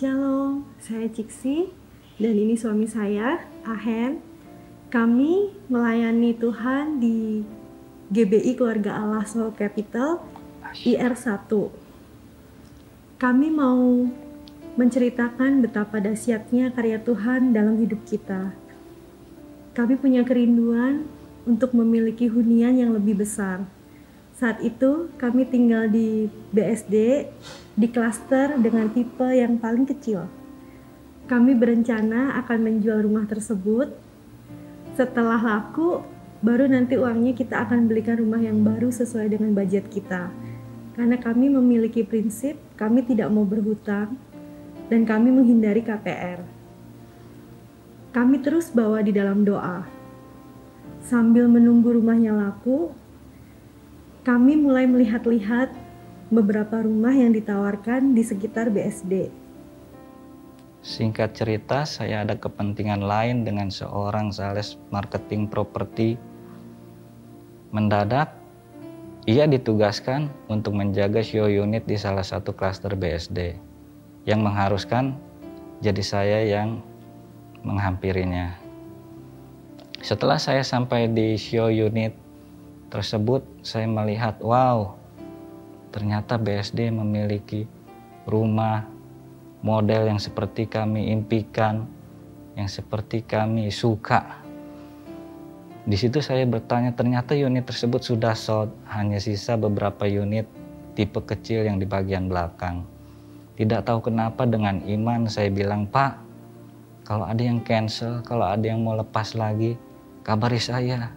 Shalom, saya Ciksi dan ini suami saya, Ahen. Kami melayani Tuhan di GBI Keluarga Allah Soul Capital IR1. Kami mau menceritakan betapa dahsyatnya karya Tuhan dalam hidup kita. Kami punya kerinduan untuk memiliki hunian yang lebih besar. Saat itu kami tinggal di BSD, di klaster dengan tipe yang paling kecil. Kami berencana akan menjual rumah tersebut. Setelah laku, baru nanti uangnya kita akan belikan rumah yang baru sesuai dengan budget kita. Karena kami memiliki prinsip, kami tidak mau berhutang, dan kami menghindari KPR. Kami terus bawa di dalam doa. Sambil menunggu rumahnya laku, kami mulai melihat-lihat beberapa rumah yang ditawarkan di sekitar BSD. Singkat cerita, saya ada kepentingan lain dengan seorang sales marketing properti. Mendadak, ia ditugaskan untuk menjaga show unit di salah satu klaster BSD, yang mengharuskan jadi saya yang menghampirinya. Setelah saya sampai di show unit tersebut, saya melihat, wow, ternyata BSD memiliki rumah model yang seperti kami impikan, yang seperti kami suka. Di situ saya bertanya, ternyata unit tersebut sudah sold, hanya sisa beberapa unit tipe kecil yang di bagian belakang. Tidak tahu kenapa dengan iman saya bilang, Pak, kalau ada yang cancel, kalau ada yang mau lepas lagi, kabari saya.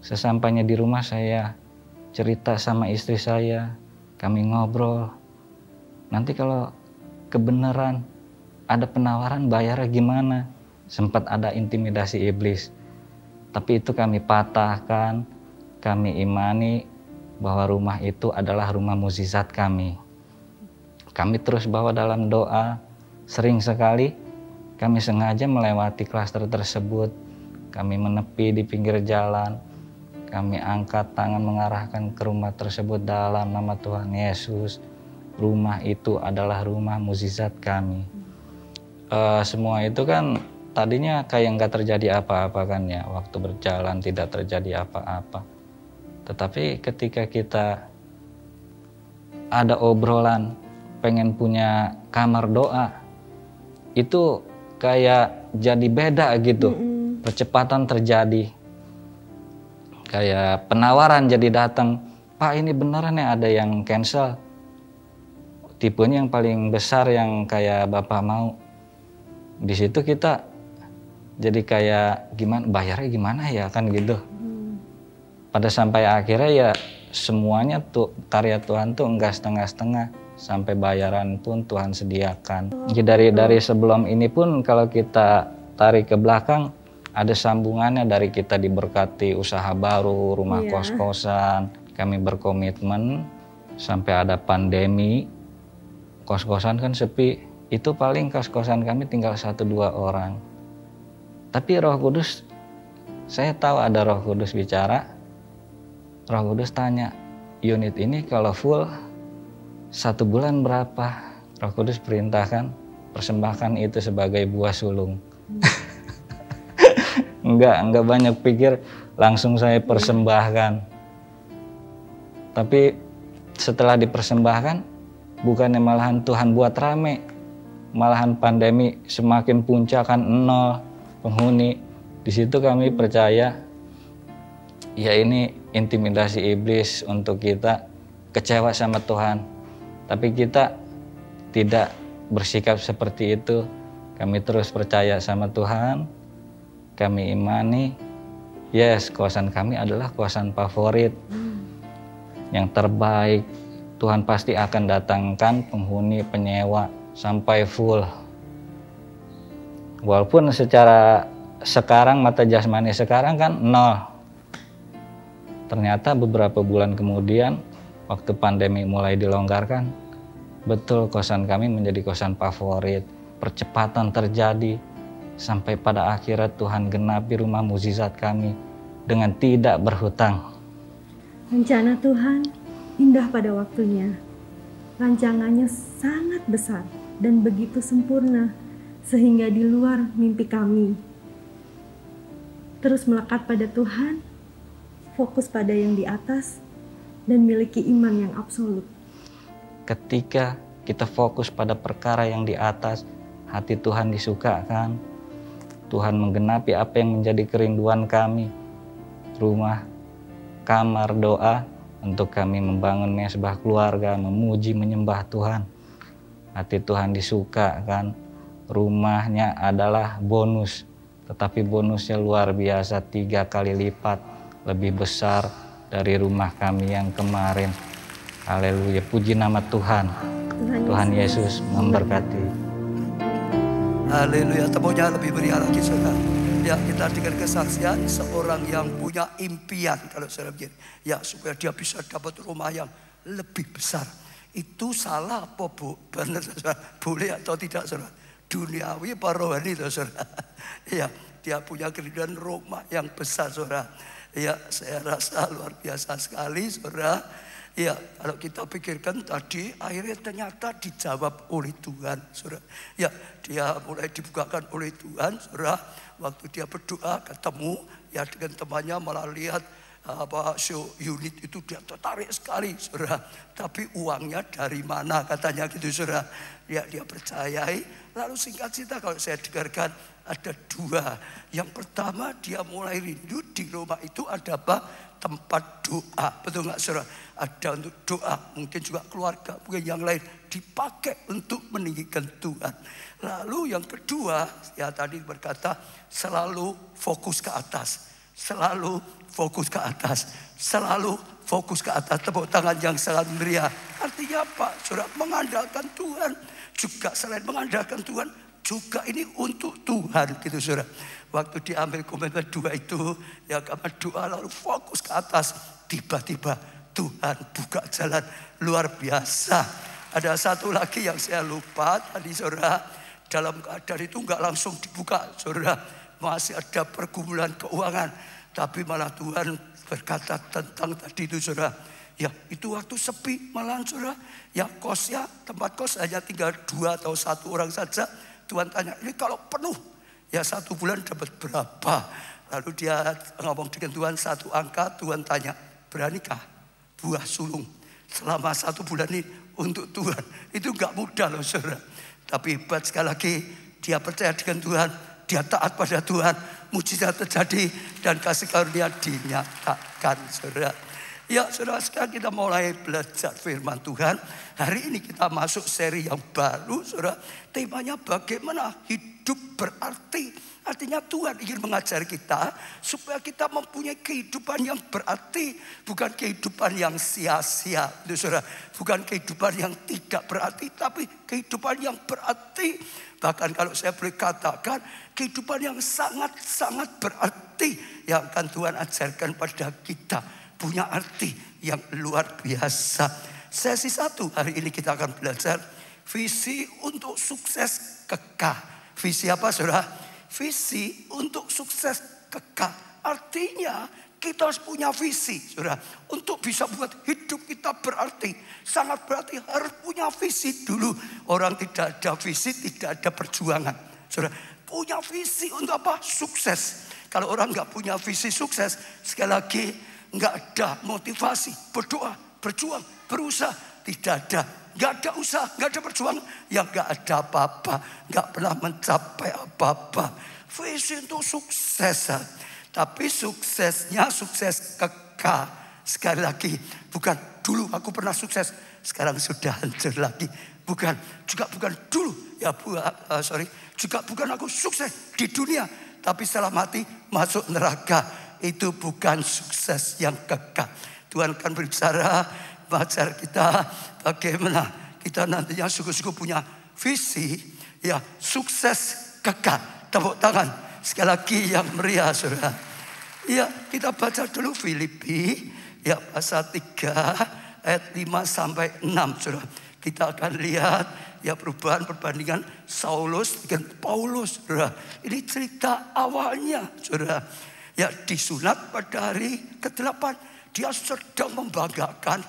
Sesampainya di rumah saya cerita sama istri saya, kami ngobrol. Nanti kalau kebenaran ada penawaran bayarnya gimana? Sempat ada intimidasi iblis. Tapi itu kami patahkan, kami imani bahwa rumah itu adalah rumah mukjizat kami. Kami terus bawa dalam doa. Sering sekali kami sengaja melewati klaster tersebut. Kami menepi di pinggir jalan. Kami angkat tangan mengarahkan ke rumah tersebut dalam nama Tuhan Yesus. Rumah itu adalah rumah mukjizat kami. Semua itu kan tadinya kayak nggak terjadi apa-apa kan ya. Waktu berjalan tidak terjadi apa-apa. Tetapi ketika kita ada obrolan pengen punya kamar doa, itu kayak jadi beda gitu. Percepatan terjadi. Kayak penawaran jadi datang, Pak ini beneran ya ada yang cancel. Tipenya yang paling besar yang kayak Bapak mau. Di situ kita jadi kayak gimana, bayarnya gimana ya kan gitu. Pada sampai akhirnya ya semuanya tuh karya Tuhan tuh enggak setengah-setengah. Sampai bayaran pun Tuhan sediakan. Jadi dari sebelum ini pun kalau kita tarik ke belakang, ada sambungannya dari kita diberkati usaha baru, rumah kos-kosan. Kami berkomitmen sampai ada pandemi, kos-kosan kan sepi. Itu paling kos-kosan kami tinggal 1-2 orang. Tapi Roh Kudus, saya tahu ada Roh Kudus bicara. Roh Kudus tanya, unit ini kalau full 1 bulan berapa? Roh Kudus perintahkan, persembahkan itu sebagai buah sulung. Enggak banyak pikir, langsung saya persembahkan. Tapi setelah dipersembahkan, bukannya malahan Tuhan buat rame, malahan pandemi semakin puncak kan 0 penghuni. Di situ kami percaya, ya ini intimidasi iblis untuk kita kecewa sama Tuhan. Tapi kita tidak bersikap seperti itu. Kami terus percaya sama Tuhan. Kami imani, yes, kosan kami adalah kosan favorit. Yang terbaik. Tuhan pasti akan datangkan penghuni penyewa sampai full. Walaupun secara sekarang mata jasmani sekarang kan 0. Ternyata beberapa bulan kemudian waktu pandemi mulai dilonggarkan, betul kosan kami menjadi kosan favorit. Percepatan terjadi sampai pada akhirnya Tuhan genapi rumah mukjizat kami dengan tidak berhutang. Rencana Tuhan indah pada waktunya. Rancangannya sangat besar. dan begitu sempurna, sehingga di luar mimpi kami. Terus melekat pada Tuhan, fokus pada yang di atas, dan miliki iman yang absolut. Ketika kita fokus pada perkara yang di atas, hati Tuhan disukakan. Tuhan menggenapi apa yang menjadi kerinduan kami. Rumah, kamar, doa, untuk kami membangun mesbah keluarga, memuji, menyembah Tuhan. Hati Tuhan disukakan. Rumahnya adalah bonus, tetapi bonusnya luar biasa, 3 kali lipat lebih besar dari rumah kami yang kemarin. Haleluya, puji nama Tuhan. Tuhan Yesus memberkati. Haleluya, temunya lebih meriah lagi saudara. Ya, kita dengar kesaksian seorang yang punya impian, kalau saudara begini, ya supaya dia bisa dapat rumah yang lebih besar. Itu salah apa bu? Benar saudara? Boleh atau tidak saudara? Duniawi apa rohani saudara? Ya, dia punya kerinduan rumah yang besar saudara. Ya, saya rasa luar biasa sekali saudara. Ya, kalau kita pikirkan tadi, akhirnya ternyata dijawab oleh Tuhan, saudara. Ya, dia mulai dibukakan oleh Tuhan, saudara. Waktu dia berdoa, ketemu, ya dengan temannya malah lihat show unit itu dia tertarik sekali, saudara. Tapi uangnya dari mana katanya gitu, saudara. Ya, dia percayai. Lalu singkat cerita kalau saya dengarkan ada 2. Yang pertama dia mulai rindu di rumah itu ada apa? Tempat doa, betul nggak saudara? Ada untuk doa, mungkin juga keluarga, mungkin yang lain dipakai untuk meninggikan Tuhan. Lalu yang kedua, ya tadi berkata selalu fokus ke atas, selalu fokus ke atas, selalu fokus ke atas. Tepuk tangan yang sangat meriah. Artinya apa, saudara? Mengandalkan Tuhan. Juga selain mengandalkan Tuhan, juga ini untuk Tuhan gitu saudara. Waktu diambil komitmen 2 itu, ya karena doa lalu fokus ke atas, tiba-tiba Tuhan buka jalan luar biasa. Ada satu lagi yang saya lupa tadi saudara, dalam keadaan itu enggak langsung dibuka saudara, masih ada pergumulan keuangan, tapi malah Tuhan berkata tentang tadi itu saudara. Ya itu waktu sepi malah saudara, ya kosnya, tempat kos hanya tinggal 2 atau 1 orang saja. Tuhan tanya, ini kalau penuh, ya 1 bulan dapat berapa? Lalu dia ngomong dengan Tuhan 1 angka, Tuhan tanya, beranikah buah sulung selama 1 bulan ini untuk Tuhan? Itu gak mudah loh saudara. Tapi hebat sekali lagi, dia percaya dengan Tuhan, dia taat pada Tuhan, mujizat terjadi dan kasih karunia dinyatakan saudara. Ya saudara, sekarang kita mulai belajar firman Tuhan. Hari ini kita masuk seri yang baru saudara. Temanya bagaimana hidup berarti. Artinya Tuhan ingin mengajar kita supaya kita mempunyai kehidupan yang berarti. Bukan kehidupan yang sia-sia saudara. Bukan kehidupan yang tidak berarti, tapi kehidupan yang berarti. Bahkan kalau saya boleh katakan, kehidupan yang sangat-sangat berarti yang akan Tuhan ajarkan pada kita. Punya arti yang luar biasa. Sesi 1 hari ini kita akan belajar visi untuk sukses kekal. Visi apa saudara? Visi untuk sukses kekal. Artinya kita harus punya visi saudara. Untuk bisa buat hidup kita berarti. Sangat berarti harus punya visi dulu. Orang tidak ada visi tidak ada perjuangan saudara. Punya visi untuk apa? Sukses. Kalau orang gak punya visi sukses, sekali lagi nggak ada motivasi, berdoa, berjuang, berusaha, tidak ada. Nggak ada usaha, nggak ada perjuangan, ya nggak ada apa-apa, nggak pernah mencapai apa-apa. Visi untuk sukses, tapi suksesnya sukses kekal. Sekali lagi, bukan dulu aku pernah sukses, sekarang sudah hancur lagi. Bukan, juga bukan dulu, ya juga bukan aku sukses di dunia, tapi setelah mati masuk neraka. Itu bukan sukses yang kekal. Tuhan akan berbicara, mengajar kita bagaimana kita nantinya sungguh-sungguh punya visi, ya sukses kekal. Tepuk tangan sekali lagi yang meriah saudara. Ya kita baca dulu Filipi, ya pasal 3 ayat 5 sampai 6 saudara. Kita akan lihat ya perbandingan Saulus dengan Paulus saudara. Ini cerita awalnya saudara. Ya disunat pada hari ke-8. Dia sedang membanggakan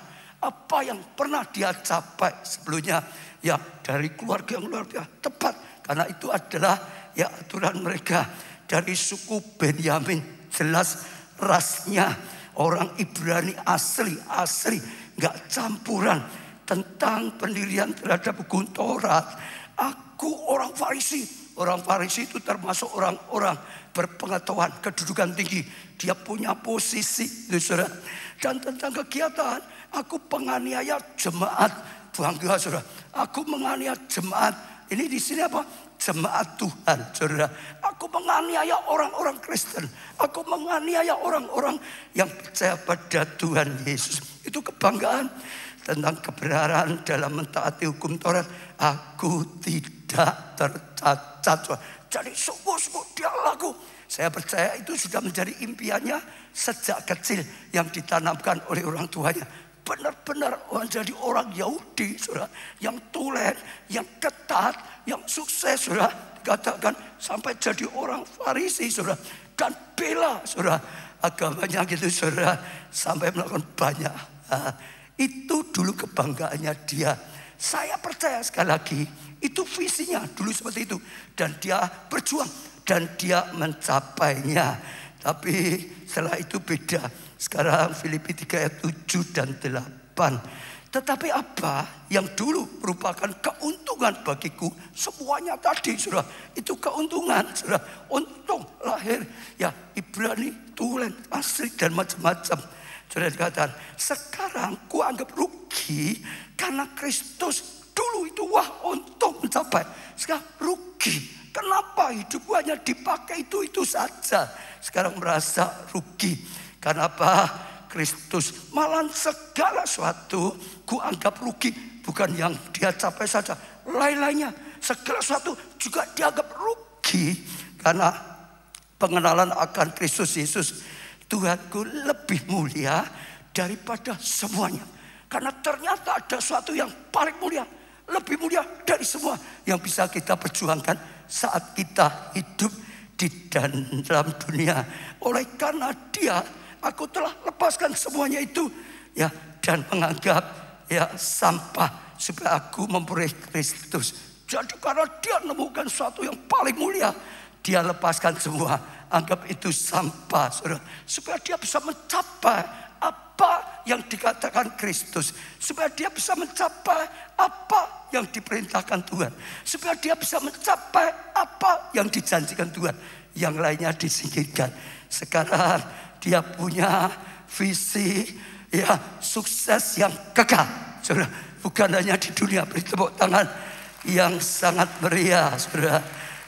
apa yang pernah dia capai sebelumnya, ya dari keluarga yang luar biasa tepat, karena itu adalah ya aturan mereka dari suku Benyamin, jelas rasnya orang Ibrani asli, nggak campuran. Tentang pendirian terhadap hukum Taurat, aku orang Farisi. Orang Farisi itu termasuk orang-orang berpengetahuan, kedudukan tinggi. Dia punya posisi, saudara. Dan tentang kegiatan, aku penganiaya jemaat. Bangga, saudara. Aku menganiaya jemaat. Ini di sini apa? Jemaat Tuhan, saudara. Aku menganiaya orang-orang Kristen. Aku menganiaya orang-orang yang percaya pada Tuhan Yesus. Itu kebanggaan. Tentang kebenaran dalam mentaati hukum Taurat, aku tidak tercacat. Jadi sungguh-sungguh dia laku. Saya percaya itu sudah menjadi impiannya sejak kecil yang ditanamkan oleh orang tuanya. Benar-benar menjadi orang Yahudi, saudara, yang tulen, yang ketat, yang sukses, saudara. Dikatakan sampai jadi orang Farisi, saudara, dan bela, saudara, agamanya gitu, saudara, sampai melakukan banyak. Itu dulu kebanggaannya dia. Saya percaya sekali lagi, itu visinya dulu seperti itu. Dan dia berjuang dan dia mencapainya. Tapi setelah itu beda. Sekarang Filipi 3 ayat 7 dan 8. Tetapi apa yang dulu merupakan keuntungan bagiku, semuanya tadi, saudara, itu keuntungan, saudara. Untung lahir ya Ibrani, tulen, asli dan macam-macam. Saudara dikatakan, sekarang ku anggap rugi karena Kristus dulu itu wah untung mencapai. Sekarang rugi. Kenapa hidupku hanya dipakai itu saja? Sekarang merasa rugi. Karena apa? Kristus malah segala sesuatu ku anggap rugi. Bukan yang dia capai saja. Lain-lainnya segala sesuatu juga dianggap rugi. Karena pengenalan akan Kristus Yesus, Tuhanku lebih mulia daripada semuanya. Karena ternyata ada sesuatu yang paling mulia, lebih mulia dari semua yang bisa kita perjuangkan saat kita hidup di dalam dunia. Oleh karena dia, aku telah lepaskan semuanya itu, ya, dan menganggap ya sampah supaya aku memperoleh Kristus. Jadi karena dia menemukan sesuatu yang paling mulia, dia lepaskan semua. Anggap itu sampah, saudara. Supaya dia bisa mencapai apa yang dikatakan Kristus. Supaya dia bisa mencapai apa yang diperintahkan Tuhan. Supaya dia bisa mencapai apa yang dijanjikan Tuhan. Yang lainnya disingkirkan. Sekarang dia punya visi ya sukses yang kekal, saudara. Bukan hanya di dunia. Beri tepuk tangan yang sangat meriah, saudara.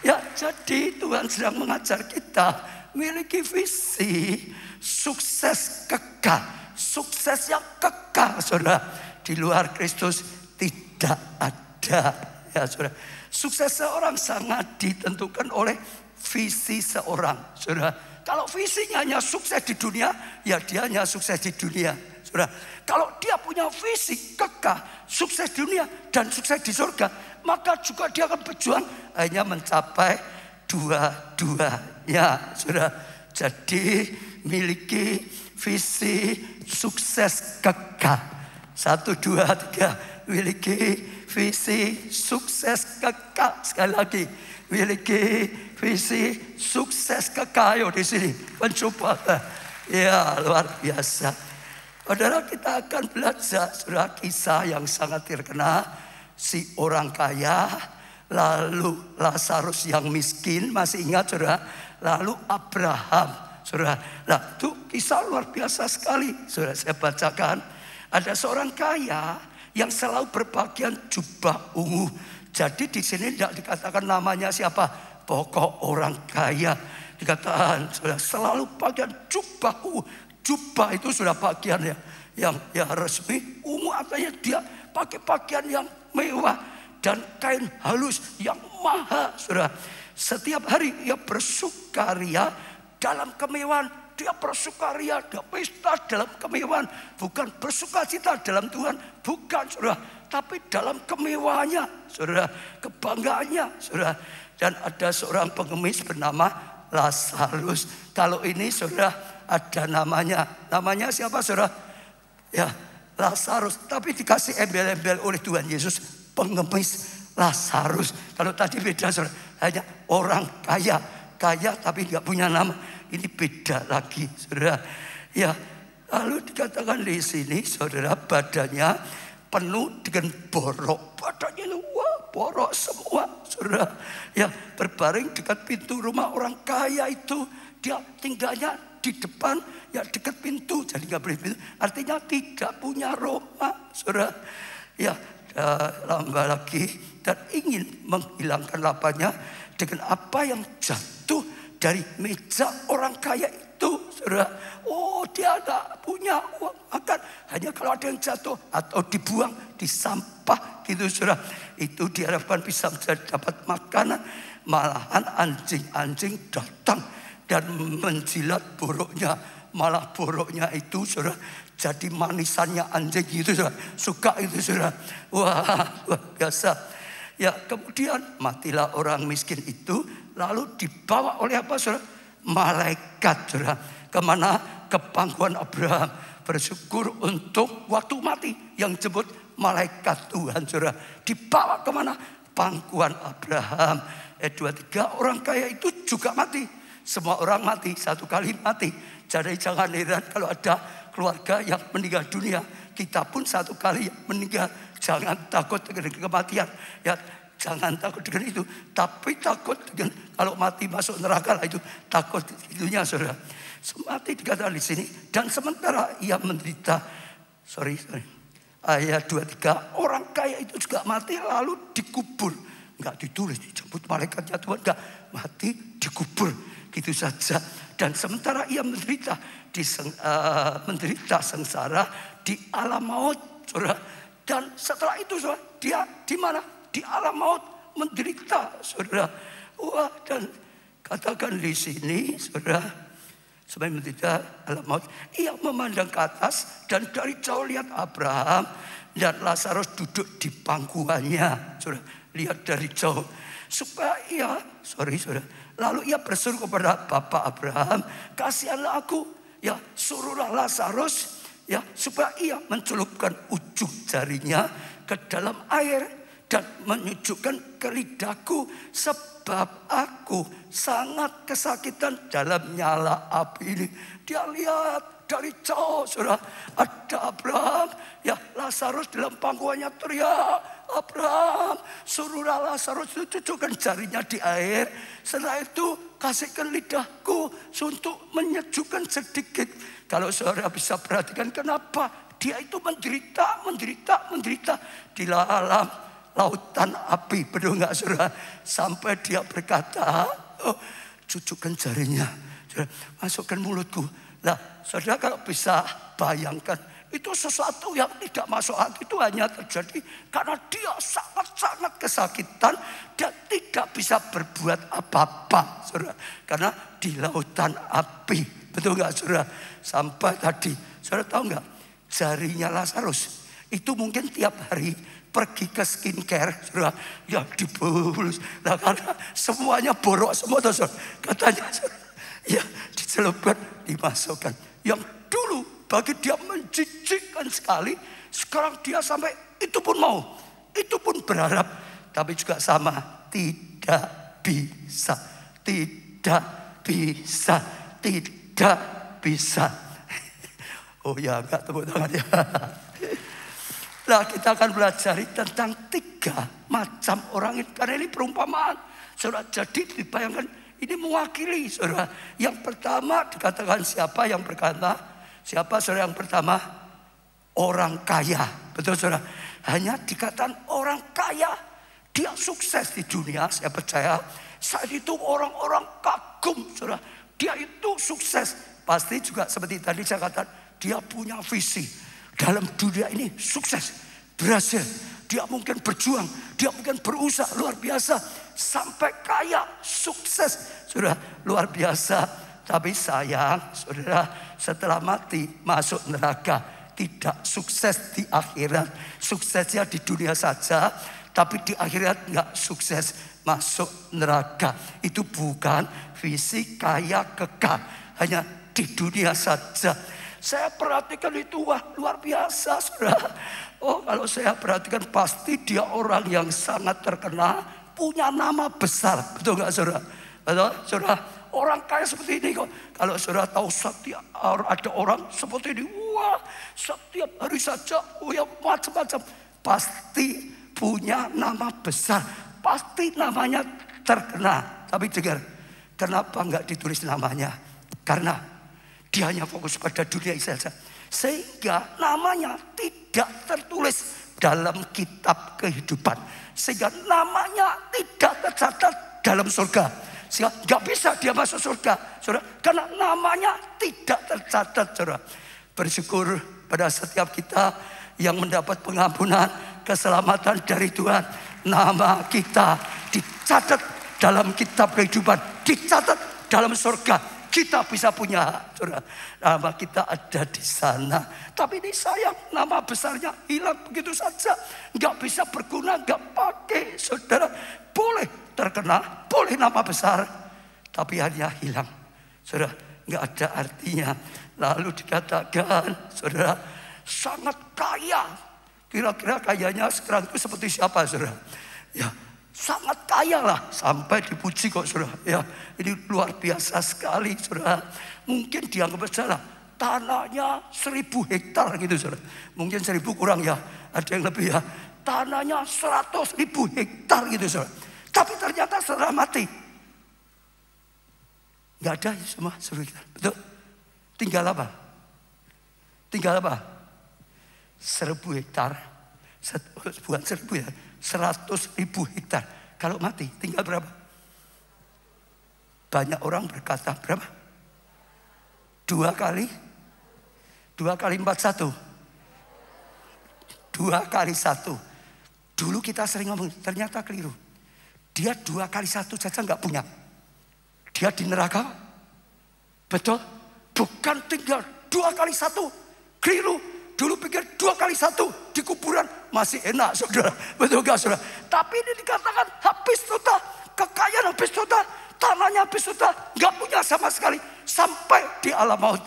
Ya, jadi Tuhan sedang mengajar kita miliki visi sukses kekal, sukses yang kekal, saudara. Di luar Kristus tidak ada, ya saudara. Sukses seorang sangat ditentukan oleh visi seorang, saudara. Kalau visinya hanya sukses di dunia, ya dia hanya sukses di dunia, saudara. Kalau dia punya visi kekal, sukses di dunia dan sukses di surga, maka juga dia akan berjuang hanya mencapai dua-duanya, saudara. Jadi miliki visi sukses kekal. 1, 2, 3. Miliki visi sukses kekal. Sekali lagi, miliki visi sukses kekal. Ayo di sini mencoba. Ya, luar biasa. Saudara, kita akan belajar saudara kisah yang sangat terkenal. Si orang kaya, lalu Lazarus yang miskin, masih ingat saudara? Lalu Abraham, saudara. Nah, itu kisah luar biasa sekali, saudara. Saya bacakan. Ada seorang kaya yang selalu berpakaian jubah ungu. Jadi di sini tidak dikatakan namanya siapa, pokok orang kaya. Dikatakan saudara, selalu pakaian jubah ungu. Jubah itu sudah pakaian yang resmi. Ungu artinya dia pakai pakaian yang mewah dan kain halus yang mahal, saudara. Setiap hari ia bersukaria dalam kemewahan. Dia bersukaria, dia pesta dalam kemewahan. Bukan bersukacita dalam Tuhan, bukan, saudara. Tapi dalam kemewahannya, saudara. Kebanggaannya, saudara. Dan ada seorang pengemis bernama Lazarus. Kalau ini, saudara, ada namanya. Namanya siapa, saudara? Ya, Lazarus. Tapi dikasih embel-embel oleh Tuhan Yesus, pengemis Lazarus. Kalau tadi beda, saudara, hanya orang kaya tapi nggak punya nama. Ini beda lagi, saudara. Ya, lalu dikatakan di sini, saudara, badannya penuh dengan borok. Badannya borok semua, saudara. Ya, berbaring dekat pintu rumah orang kaya itu. Dia tinggalnya di depan, ya dekat pintu, jadi nggak boleh pintu. Artinya tidak punya rumah, saudara. Ya, lama lagi dan ingin menghilangkan lapanya dengan apa yang jatuh dari meja orang kaya itu, saudara. Oh, dia tidak punya uang makan, hanya kalau ada yang jatuh atau dibuang di sampah gitu, saudara. Itu diharapkan bisa dapat makanan, malahan anjing-anjing datang dan menjilat boroknya. Malah boroknya itu, saudara, jadi manisannya anjing gitu, saudara. Suka itu, saudara. Wah, biasa. Ya, kemudian matilah orang miskin itu. Lalu dibawa oleh apa, saudara? Malaikat, saudara. Kemana? Ke pangkuan Abraham. Bersyukur untuk waktu mati yang disebut malaikat Tuhan, saudara. Dibawa kemana? Pangkuan Abraham. 23 orang kaya itu juga mati. Semua orang mati, satu kali mati. Jadi jangan heran kalau ada keluarga yang meninggal dunia. Kita pun satu kali meninggal. Jangan takut dengan kematian. Ya, jangan takut dengan itu. Tapi takut dengan kalau mati masuk neraka lah itu. Takut itunya, saudara. Mati dikatakan di sini. Dan sementara ia menderita. Sorry. Ayat 23. Orang kaya itu juga mati lalu dikubur. Enggak ditulis, dijemput malaikatnya Tuhan. Enggak, mati dikubur. Gitu saja. Dan sementara ia menderita sengsara di alam maut, saudara. Dan setelah itu, saudara, dia di mana? Di alam maut menderita, saudara. Wah, dan katakan di sini, saudara, sebagai menderita alam maut, ia memandang ke atas dan dari jauh lihat Abraham dan Lazarus duduk di pangkuannya, saudara. Lihat dari jauh supaya ia, saudara. Lalu ia berseru kepada Bapak Abraham, kasihanlah aku, ya suruhlah Lazarus, ya supaya ia mencelupkan ujung jarinya ke dalam air dan menyujukkan ke lidahku, sebab aku sangat kesakitan dalam nyala api ini. Dia lihat dari jauh, saudara, ada Abraham, ya Lazarus dalam pangkuannya teriak, Abraham, suruhlah Lazarus cucukkan jarinya di air. Setelah itu kasihkan lidahku untuk menyejukkan sedikit. Kalau saudara bisa perhatikan kenapa dia itu menderita di dalam lautan api. Betul nggak, saudara? Sampai dia berkata, oh, cucukkan jarinya, saudara, masukkan mulutku. Nah, saudara kalau bisa bayangkan, itu sesuatu yang tidak masuk hati, itu hanya terjadi karena dia sangat-sangat kesakitan dan tidak bisa berbuat apa-apa, saudara. Karena di lautan api, betul nggak, saudara? Sampai tadi, saudara tahu nggak? Jarinya Lazarus itu mungkin tiap hari pergi ke skincare, saudara, ya dibulus. Nah, karena semuanya borok semua, saudara. Katanya, saudara, ya dicelupkan, dimasukkan. Yang dulu bagi dia menjijikkan sekali, sekarang dia sampai itu pun mau, itu pun berharap, tapi juga sama, tidak bisa. Oh ya, enggak, tepuk tangan ya. Nah, kita akan belajar tentang 3 macam orang ini, karena ini perumpamaan, saudara. Jadi dibayangkan ini mewakili, saudara. Yang pertama dikatakan siapa yang berkata? Siapa, saudara, yang pertama? Orang kaya. Betul, saudara? Hanya dikatakan orang kaya. Dia sukses di dunia, saya percaya. Saat itu orang-orang kagum, saudara. Dia itu sukses. Pasti juga seperti tadi saya katakan, dia punya visi. Dalam dunia ini sukses, berhasil. Dia mungkin berjuang, dia mungkin berusaha luar biasa. Sampai kaya, sukses, saudara, luar biasa. Tapi sayang, saudara, setelah mati masuk neraka. Tidak sukses di akhirat. Suksesnya di dunia saja, tapi di akhirat nggak sukses, masuk neraka. Itu bukan visi kaya kekal, hanya di dunia saja. Saya perhatikan itu, wah luar biasa saudara. Oh kalau saya perhatikan pasti dia orang yang sangat terkenal, punya nama besar. Betul gak saudara? Betul saudara? Orang kaya seperti ini kok. Kalau saudara tahu setiap ada orang seperti ini, wah setiap hari saja, oh ya macam-macam. Pasti punya nama besar, pasti namanya terkenal. Tapi dengar, kenapa nggak ditulis namanya? Karena dia hanya fokus pada dunia saja, sehingga namanya tidak tertulis dalam kitab kehidupan, sehingga namanya tidak tercatat dalam surga, sehingga nggak bisa dia masuk surga, saudara, karena namanya tidak tercatat, saudara. Bersyukur pada setiap kita yang mendapat pengampunan, keselamatan dari Tuhan, nama kita dicatat dalam kitab kehidupan, dicatat dalam surga. Kita bisa punya, saudara. Nama kita ada di sana. Tapi ini sayang, nama besarnya hilang begitu saja. Nggak bisa berguna, nggak pakai, saudara. Boleh terkenal, boleh nama besar, tapi hanya hilang, saudara. Nggak ada artinya. Lalu dikatakan, saudara, sangat kaya. Kira-kira kayanya sekarang itu seperti siapa, saudara? Ya, sangat kaya lah, sampai dipuji kok saudara. Ya, ini luar biasa sekali saudara. Mungkin dianggap salah, tanahnya 1000 hektar gitu saudara. Mungkin 1000 kurang ya, ada yang lebih ya. Tanahnya 100.000 hektar gitu saudara. Tapi ternyata saudara mati, nggak ada semua saudara kita. Betul? Tinggal apa? Tinggal apa? 1000 hektar. Bukan 1000 ya, 100.000 hektar. Kalau mati tinggal berapa? Banyak orang berkata berapa? 2 kali 4 1. 2 kali 1. Dulu kita sering ngomong, ternyata keliru. Dia 2 kali 1 saja nggak punya. Dia di neraka. Betul? Bukan tinggal 2 kali 1. Keliru. Dulu pikir 2 kali 1 di kuburan masih enak saudara. Betul gak saudara? Tapi ini dikatakan habis total. Kekayaan habis total. Tanahnya habis total. Gak punya sama sekali. Sampai di alam maut.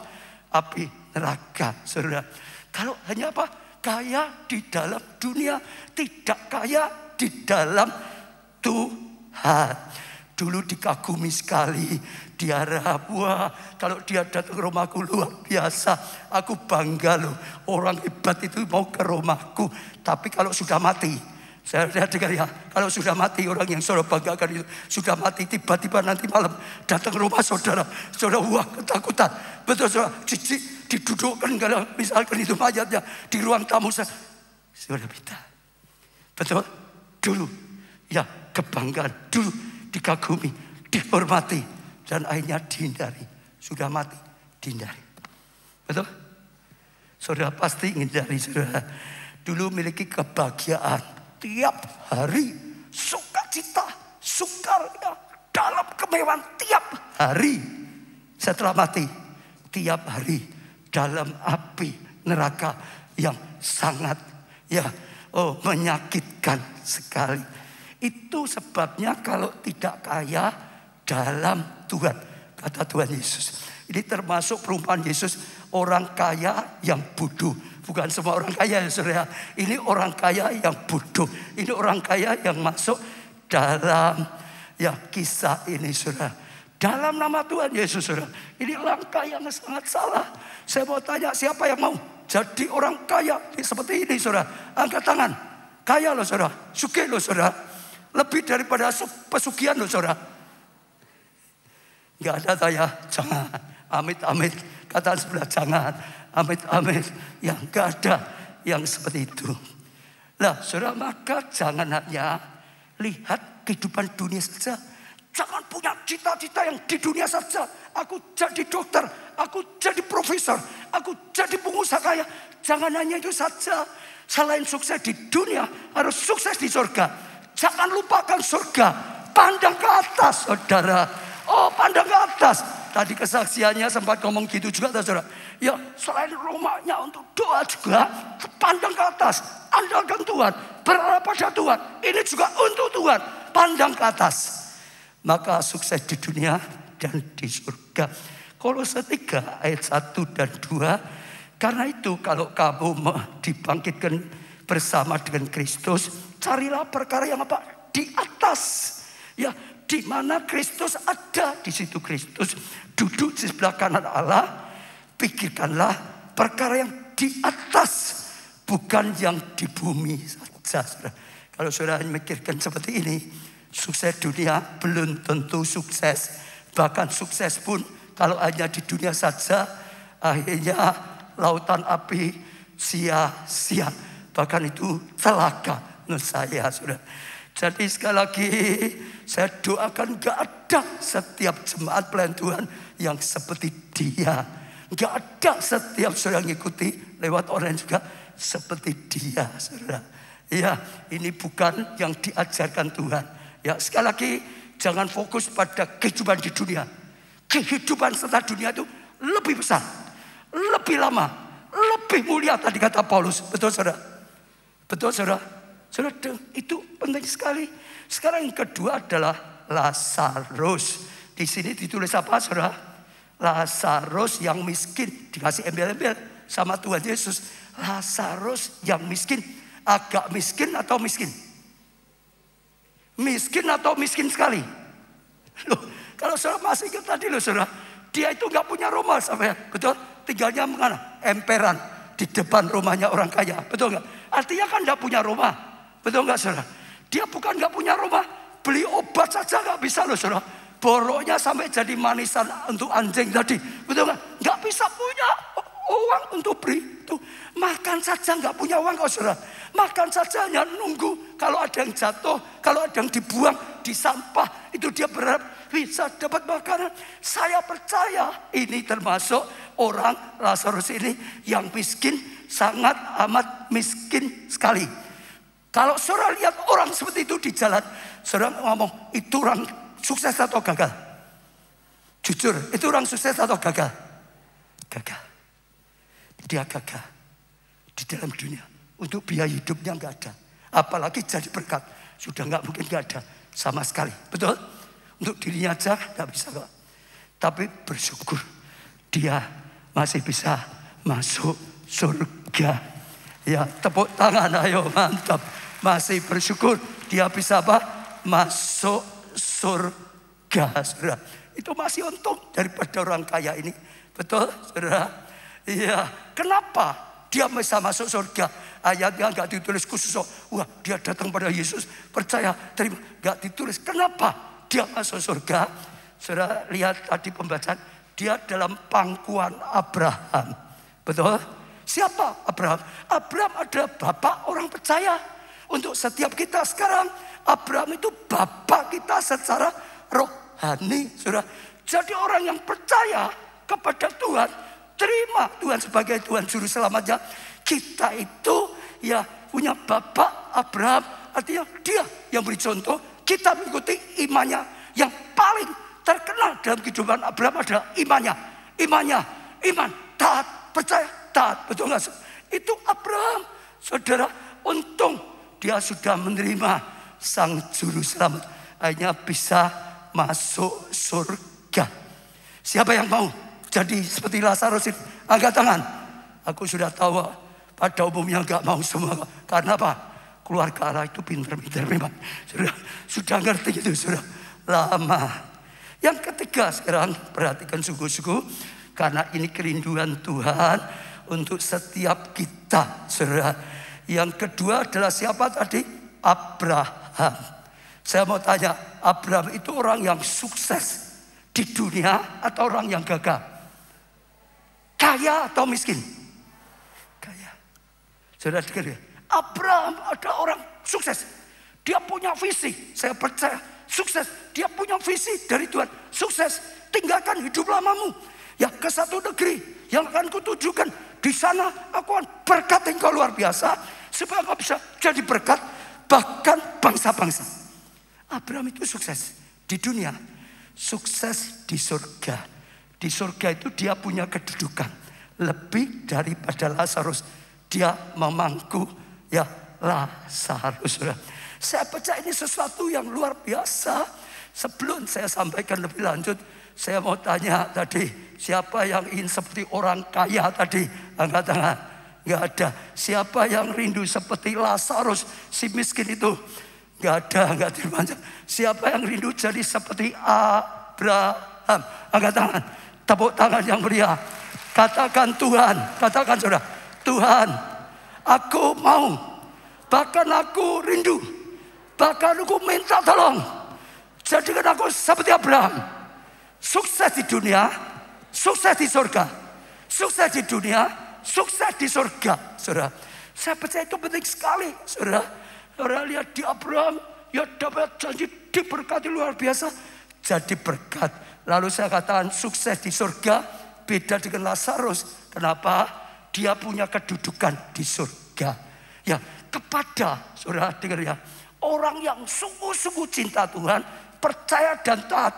Api neraka saudara. Kalau hanya apa? Kaya di dalam dunia. Tidak kaya di dalam Tuhan. Dulu dikagumi sekali. Diharap, wah kalau dia datang ke rumahku luar biasa. Aku bangga loh, orang hebat itu mau ke rumahku. Tapi kalau sudah mati, saya dengar ya, kalau sudah mati orang yang saudara banggakan itu sudah mati, tiba-tiba nanti malam datang ke rumah saudara. Saudara wah ketakutan. Betul saudara, didudukkan kalau misalkan itu mayatnya di ruang tamu saudara minta. Betul? Dulu ya kebanggaan, dulu dikagumi, dihormati. Dan akhirnya dihindari. Sudah mati, dihindari. Betul? Saudara pasti hindari saudara. Dulu memiliki kebahagiaan. Tiap hari sukacita, sukaria dalam kemewahan tiap hari. Setelah mati, tiap hari dalam api neraka yang sangat menyakitkan sekali. Itu sebabnya kalau tidak kaya dalam Tuhan, kata Tuhan Yesus. Ini termasuk perumpamaan Yesus, orang kaya yang bodoh. Bukan semua orang kaya ya saudara. Ini orang kaya yang bodoh. Ini orang kaya yang masuk dalam kisah ini saudara. Dalam nama Tuhan Yesus saudara. Ini langkah yang sangat salah. Saya mau tanya, siapa yang mau jadi orang kaya seperti ini saudara? Angkat tangan. Kaya loh saudara, sugih loh saudara. Lebih daripada pesugihan loh saudara. Gak ada saya, jangan. Amit-amit, kata sebelah jangan. Amit-amit, yang gak ada yang seperti itu. Lah saudara, maka jangan hanya lihat kehidupan dunia saja. Jangan punya cita-cita yang di dunia saja. Aku jadi dokter, aku jadi profesor, aku jadi pengusaha kaya. Jangan hanya itu saja. Selain sukses di dunia, harus sukses di surga. Jangan lupakan surga. Pandang ke atas saudara. Oh pandang ke atas. Tadi kesaksiannya sempat ngomong gitu juga saudara. Ya selain rumahnya untuk doa juga, pandang ke atas. Andalkan Tuhan, berharap pada Tuhan. Ini juga untuk Tuhan, pandang ke atas. Maka sukses di dunia dan di surga. Kolose 3 ayat 1 dan 2. Karena itu kalau kamu dibangkitkan bersama dengan Kristus, carilah perkara yang apa? Di atas. Ya, di mana Kristus ada, di situ Kristus duduk di sebelah kanan Allah. Pikirkanlah perkara yang di atas, bukan yang di bumi saja. Kalau saudara memikirkan seperti ini, sukses dunia belum tentu sukses. Bahkan sukses pun kalau hanya di dunia saja, akhirnya lautan api sia-sia. Bahkan itu celaka menurut saya, saudara. Jadi sekali lagi saya doakan gak ada setiap jemaat pelayan Tuhan yang seperti dia. Gak ada setiap saudara ngikuti lewat orang juga seperti dia, saudara. Ya, ini bukan yang diajarkan Tuhan. Ya, sekali lagi jangan fokus pada kehidupan di dunia. Kehidupan setelah dunia itu lebih besar, lebih lama, lebih mulia tadi kata Paulus. Betul saudara? Betul saudara? Saudara, itu penting sekali. Sekarang yang kedua adalah Lazarus. Di sini ditulis apa saudara? Lazarus yang miskin, dikasih embel-embel sama Tuhan Yesus. Lazarus yang miskin. Agak miskin atau miskin? Miskin atau miskin sekali? Loh, kalau saudara masih ingat tadi loh saudara, dia itu gak punya rumah sampai, betul? Tinggalnya mana? Emperan di depan rumahnya orang kaya, betul gak? Artinya kan gak punya rumah, betul gak saudara? Dia bukan gak punya rumah, beli obat saja gak bisa loh saudara. Boroknya sampai jadi manisan untuk anjing tadi, betul gak? Gak bisa punya uang untuk beli itu. Makan saja gak punya uang kok saudara. Makan saja hanya nunggu kalau ada yang jatuh, kalau ada yang dibuang di sampah, itu dia berharap bisa dapat makanan. Saya percaya ini termasuk orang Lazarus ini yang miskin, sangat amat miskin sekali. Kalau saudara lihat orang seperti itu di jalan, saudara ngomong, itu orang sukses atau gagal? Jujur, itu orang sukses atau gagal? Gagal. Dia gagal di dalam dunia. Untuk biaya hidupnya nggak ada. Apalagi jadi berkat. Sudah nggak mungkin nggak ada sama sekali. Betul? Untuk dirinya aja nggak bisa kok. Tapi bersyukur dia masih bisa masuk surga. Ya, tepuk tangan ayo, mantap. Masih bersyukur dia bisa apa? Masuk surga, saudara. Itu masih untung daripada orang kaya ini. Betul, saudara? Iya. Kenapa dia bisa masuk surga? Ayatnya nggak ditulis khusus. Wah, dia datang pada Yesus, percaya, terima. Nggak ditulis. Kenapa dia masuk surga? Saudara lihat tadi pembacaan, dia dalam pangkuan Abraham. Betul? Siapa Abraham? Abraham adalah bapak orang percaya. Untuk setiap kita sekarang, Abraham itu bapak kita secara rohani, saudara. Jadi orang yang percaya kepada Tuhan, terima Tuhan sebagai Tuhan Juru Selamatnya. Kita itu ya punya bapak Abraham. Artinya dia yang beri contoh. Kita mengikuti imannya. Yang paling terkenal dalam kehidupan Abraham adalah imannya. Iman, taat, percaya, taat. Betul gak? Itu Abraham. Saudara, untung dia sudah menerima Sang Juru Selamat. Akhirnya bisa masuk surga. Siapa yang mau jadi seperti Lazarus ini? Angkat tangan. Aku sudah tahu pada umumnya enggak mau semua. Karena apa? Keluarga Allah itu pintar-pintar memang. Sudah ngerti itu, sudah lama. Yang ketiga sekarang perhatikan sungguh-sungguh. Karena ini kerinduan Tuhan untuk setiap kita, saudara. Yang kedua adalah siapa tadi? Abraham. Saya mau tanya, Abraham itu orang yang sukses di dunia atau orang yang gagal? Kaya atau miskin? Kaya. Saudara dengar ya? Abraham ada orang sukses. Dia punya visi. Saya percaya sukses. Dia punya visi dari Tuhan. Sukses. Tinggalkan hidup lamamu. Ya, ke satu negeri yang akan kutujukan. Di sana aku akan berkat engkau luar biasa. Supaya engkau bisa jadi berkat bahkan bangsa-bangsa. Abraham itu sukses di dunia. Sukses di surga. Di surga itu dia punya kedudukan lebih daripada Lazarus. Dia memangku ya Lazarus. Saya percaya ini sesuatu yang luar biasa. Sebelum saya sampaikan lebih lanjut, Saya mau tanya tadi, siapa yang ingin seperti orang kaya tadi? Angkat tangan. Nggak ada. Siapa yang rindu seperti Lazarus, si miskin itu? Nggak ada, nggak dipanjang. Siapa yang rindu jadi seperti Abraham? Angkat tangan. Tepuk tangan yang meriah. Katakan Tuhan, katakan saudara, Tuhan, aku mau, bahkan aku rindu, bahkan aku minta tolong, jadikan aku seperti Abraham, sukses di dunia, sukses di surga, sukses di dunia, sukses di surga. Saudara, saya percaya itu penting sekali. Saudara, saudara lihat di Abraham, ya dapat janji diberkati luar biasa, jadi berkat. Lalu saya katakan sukses di surga. Beda dengan Lazarus. Kenapa? Dia punya kedudukan di surga. Ya, kepada saudara dengar ya, orang yang sungguh-sungguh cinta Tuhan, percaya dan taat,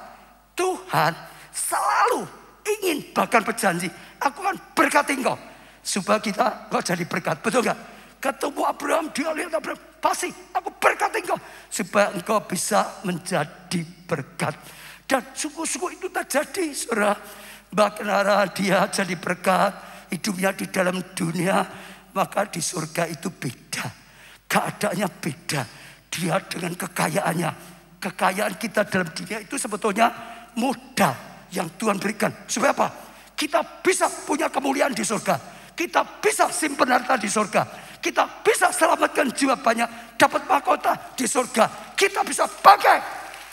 Tuhan selalu ingin bahkan berjanji, aku akan berkati engkau supaya kita kau jadi berkat. Betul enggak? Ketemu Abraham, dia lihat Abraham, pasti aku berkati engkau supaya engkau bisa menjadi berkat. Dan sungguh-sungguh itu terjadi, saudara. Bahkan dia jadi berkat, hidupnya di dalam dunia, maka di surga itu beda. Keadaannya beda. Dia dengan kekayaannya. Kekayaan kita dalam dunia itu sebetulnya modal yang Tuhan berikan. Supaya apa? Kita bisa punya kemuliaan di surga. Kita bisa simpan harta di surga. Kita bisa selamatkan jiwa banyak, dapat mahkota di surga. Kita bisa pakai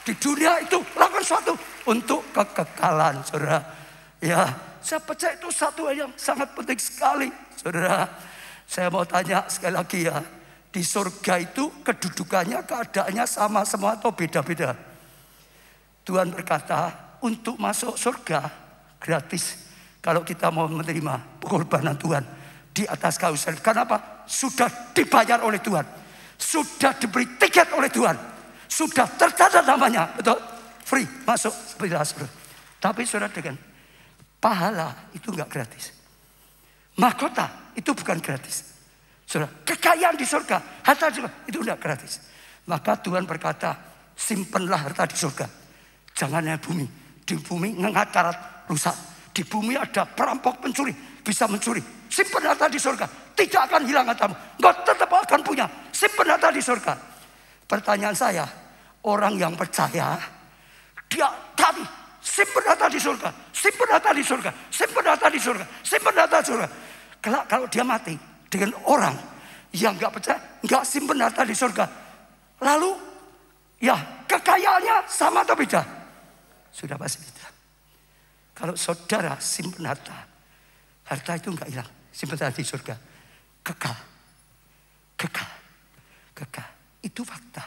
di dunia itu, lakukan sesuatu untuk kekekalan, saudara. Ya, saya percaya itu satu hal yang sangat penting sekali, saudara. Saya mau tanya sekali lagi ya, di surga itu kedudukannya, keadaannya sama semua atau beda-beda? Tuhan berkata, untuk masuk surga gratis kalau kita mau menerima pengorbanan Tuhan di atas kayu salib. Kenapa? Sudah dibayar oleh Tuhan, sudah diberi tiket oleh Tuhan, sudah tercatat namanya, betul? Free masuk seperti Lazarus. Tapi saudara, dengan pahala itu enggak gratis. Mahkota itu bukan gratis. Saudara, kekayaan di surga, harta di surga itu enggak gratis. Maka Tuhan berkata, simpenlah harta di surga. Jangan hanya bumi. Di bumi ngengat karat rusak. Di bumi ada perampok pencuri, bisa mencuri. Simpen harta di surga, tidak akan hilang hartamu. Engkau tetap akan punya. Simpen harta di surga. Pertanyaan saya, orang yang percaya, dia tadi simpen harta di surga, simpen harta di surga, simpen harta di surga, simpen harta di surga. Kalau dia mati dengan orang yang nggak percaya, nggak simpen harta di surga, lalu ya kekayaannya sama atau beda? Sudah pasti beda. Kalau saudara simpen harta itu nggak hilang, simpen harta di surga, kekal. Itu fakta.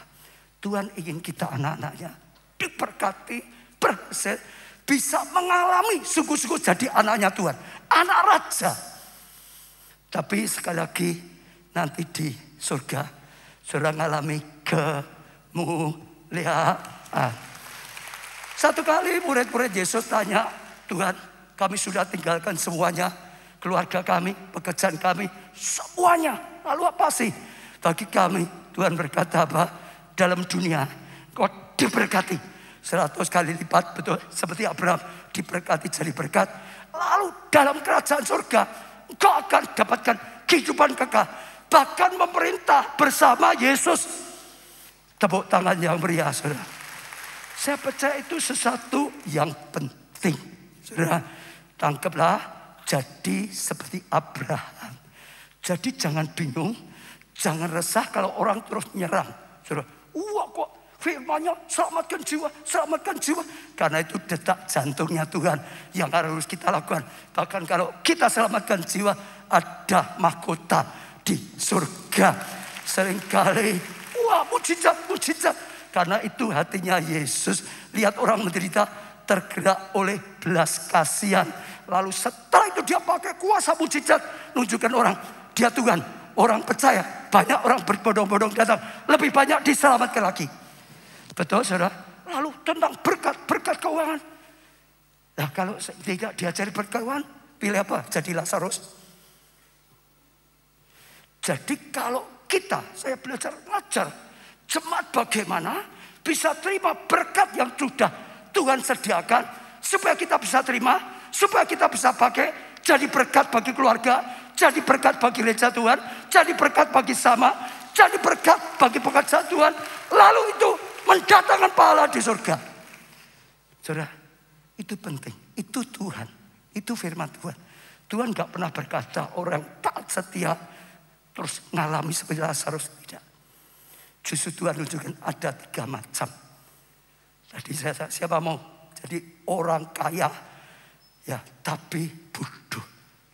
Tuhan ingin kita anak-anaknya diberkati, berhasil, bisa mengalami sungguh-sungguh jadi anaknya Tuhan, anak raja. Tapi sekali lagi nanti di surga saudara mengalami kemuliaan. Satu kali murid-murid Yesus tanya, Tuhan, kami sudah tinggalkan semuanya, keluarga kami, pekerjaan kami, semuanya. Lalu apa sih bagi kami? Tuhan berkata apa? Dalam dunia kau diberkati 100 kali lipat, betul, seperti Abraham diberkati jadi berkat. Lalu dalam kerajaan surga engkau akan dapatkan kehidupan kekal, bahkan memerintah bersama Yesus. Tepuk tangan yang meriah, saudara. Saya percaya itu sesuatu yang penting, saudara. Tangkaplah, jadi seperti Abraham. Jadi jangan bingung, jangan resah kalau orang terus menyerang, saudara. Wah, kok firman-Nya selamatkan jiwa, selamatkan jiwa. Karena itu detak jantungnya Tuhan yang harus kita lakukan. Bahkan kalau kita selamatkan jiwa, ada mahkota di surga. Seringkali, wah, mujizat. Karena itu hatinya Yesus. Lihat orang menderita, tergerak oleh belas kasihan. Lalu setelah itu dia pakai kuasa mujizat, nunjukkan orang, dia Tuhan. Orang percaya, banyak orang berbondong-bondong datang, lebih banyak diselamatkan lagi. Betul, saudara? Lalu tentang berkat keuangan. Nah, kalau tidak diajari berkat keuangan, pilih apa? Jadi Lazarus. Jadi kalau kita, saya belajar ngajar jemaat bagaimana bisa terima berkat yang sudah Tuhan sediakan supaya kita bisa terima, supaya kita bisa pakai, jadi berkat bagi keluarga, jadi berkat bagi gereja Tuhan, jadi berkat bagi sama, jadi berkat bagi pekerjaan Tuhan. Lalu itu mendatangkan pahala di surga. Saudara, itu penting. Itu Tuhan. Itu firman Tuhan. Tuhan gak pernah berkata orang taat setia terus ngalami seperti Lazarus. Tidak. Justru Tuhan menunjukkan ada 3 macam. Jadi siapa mau jadi orang kaya, ya tapi bodoh,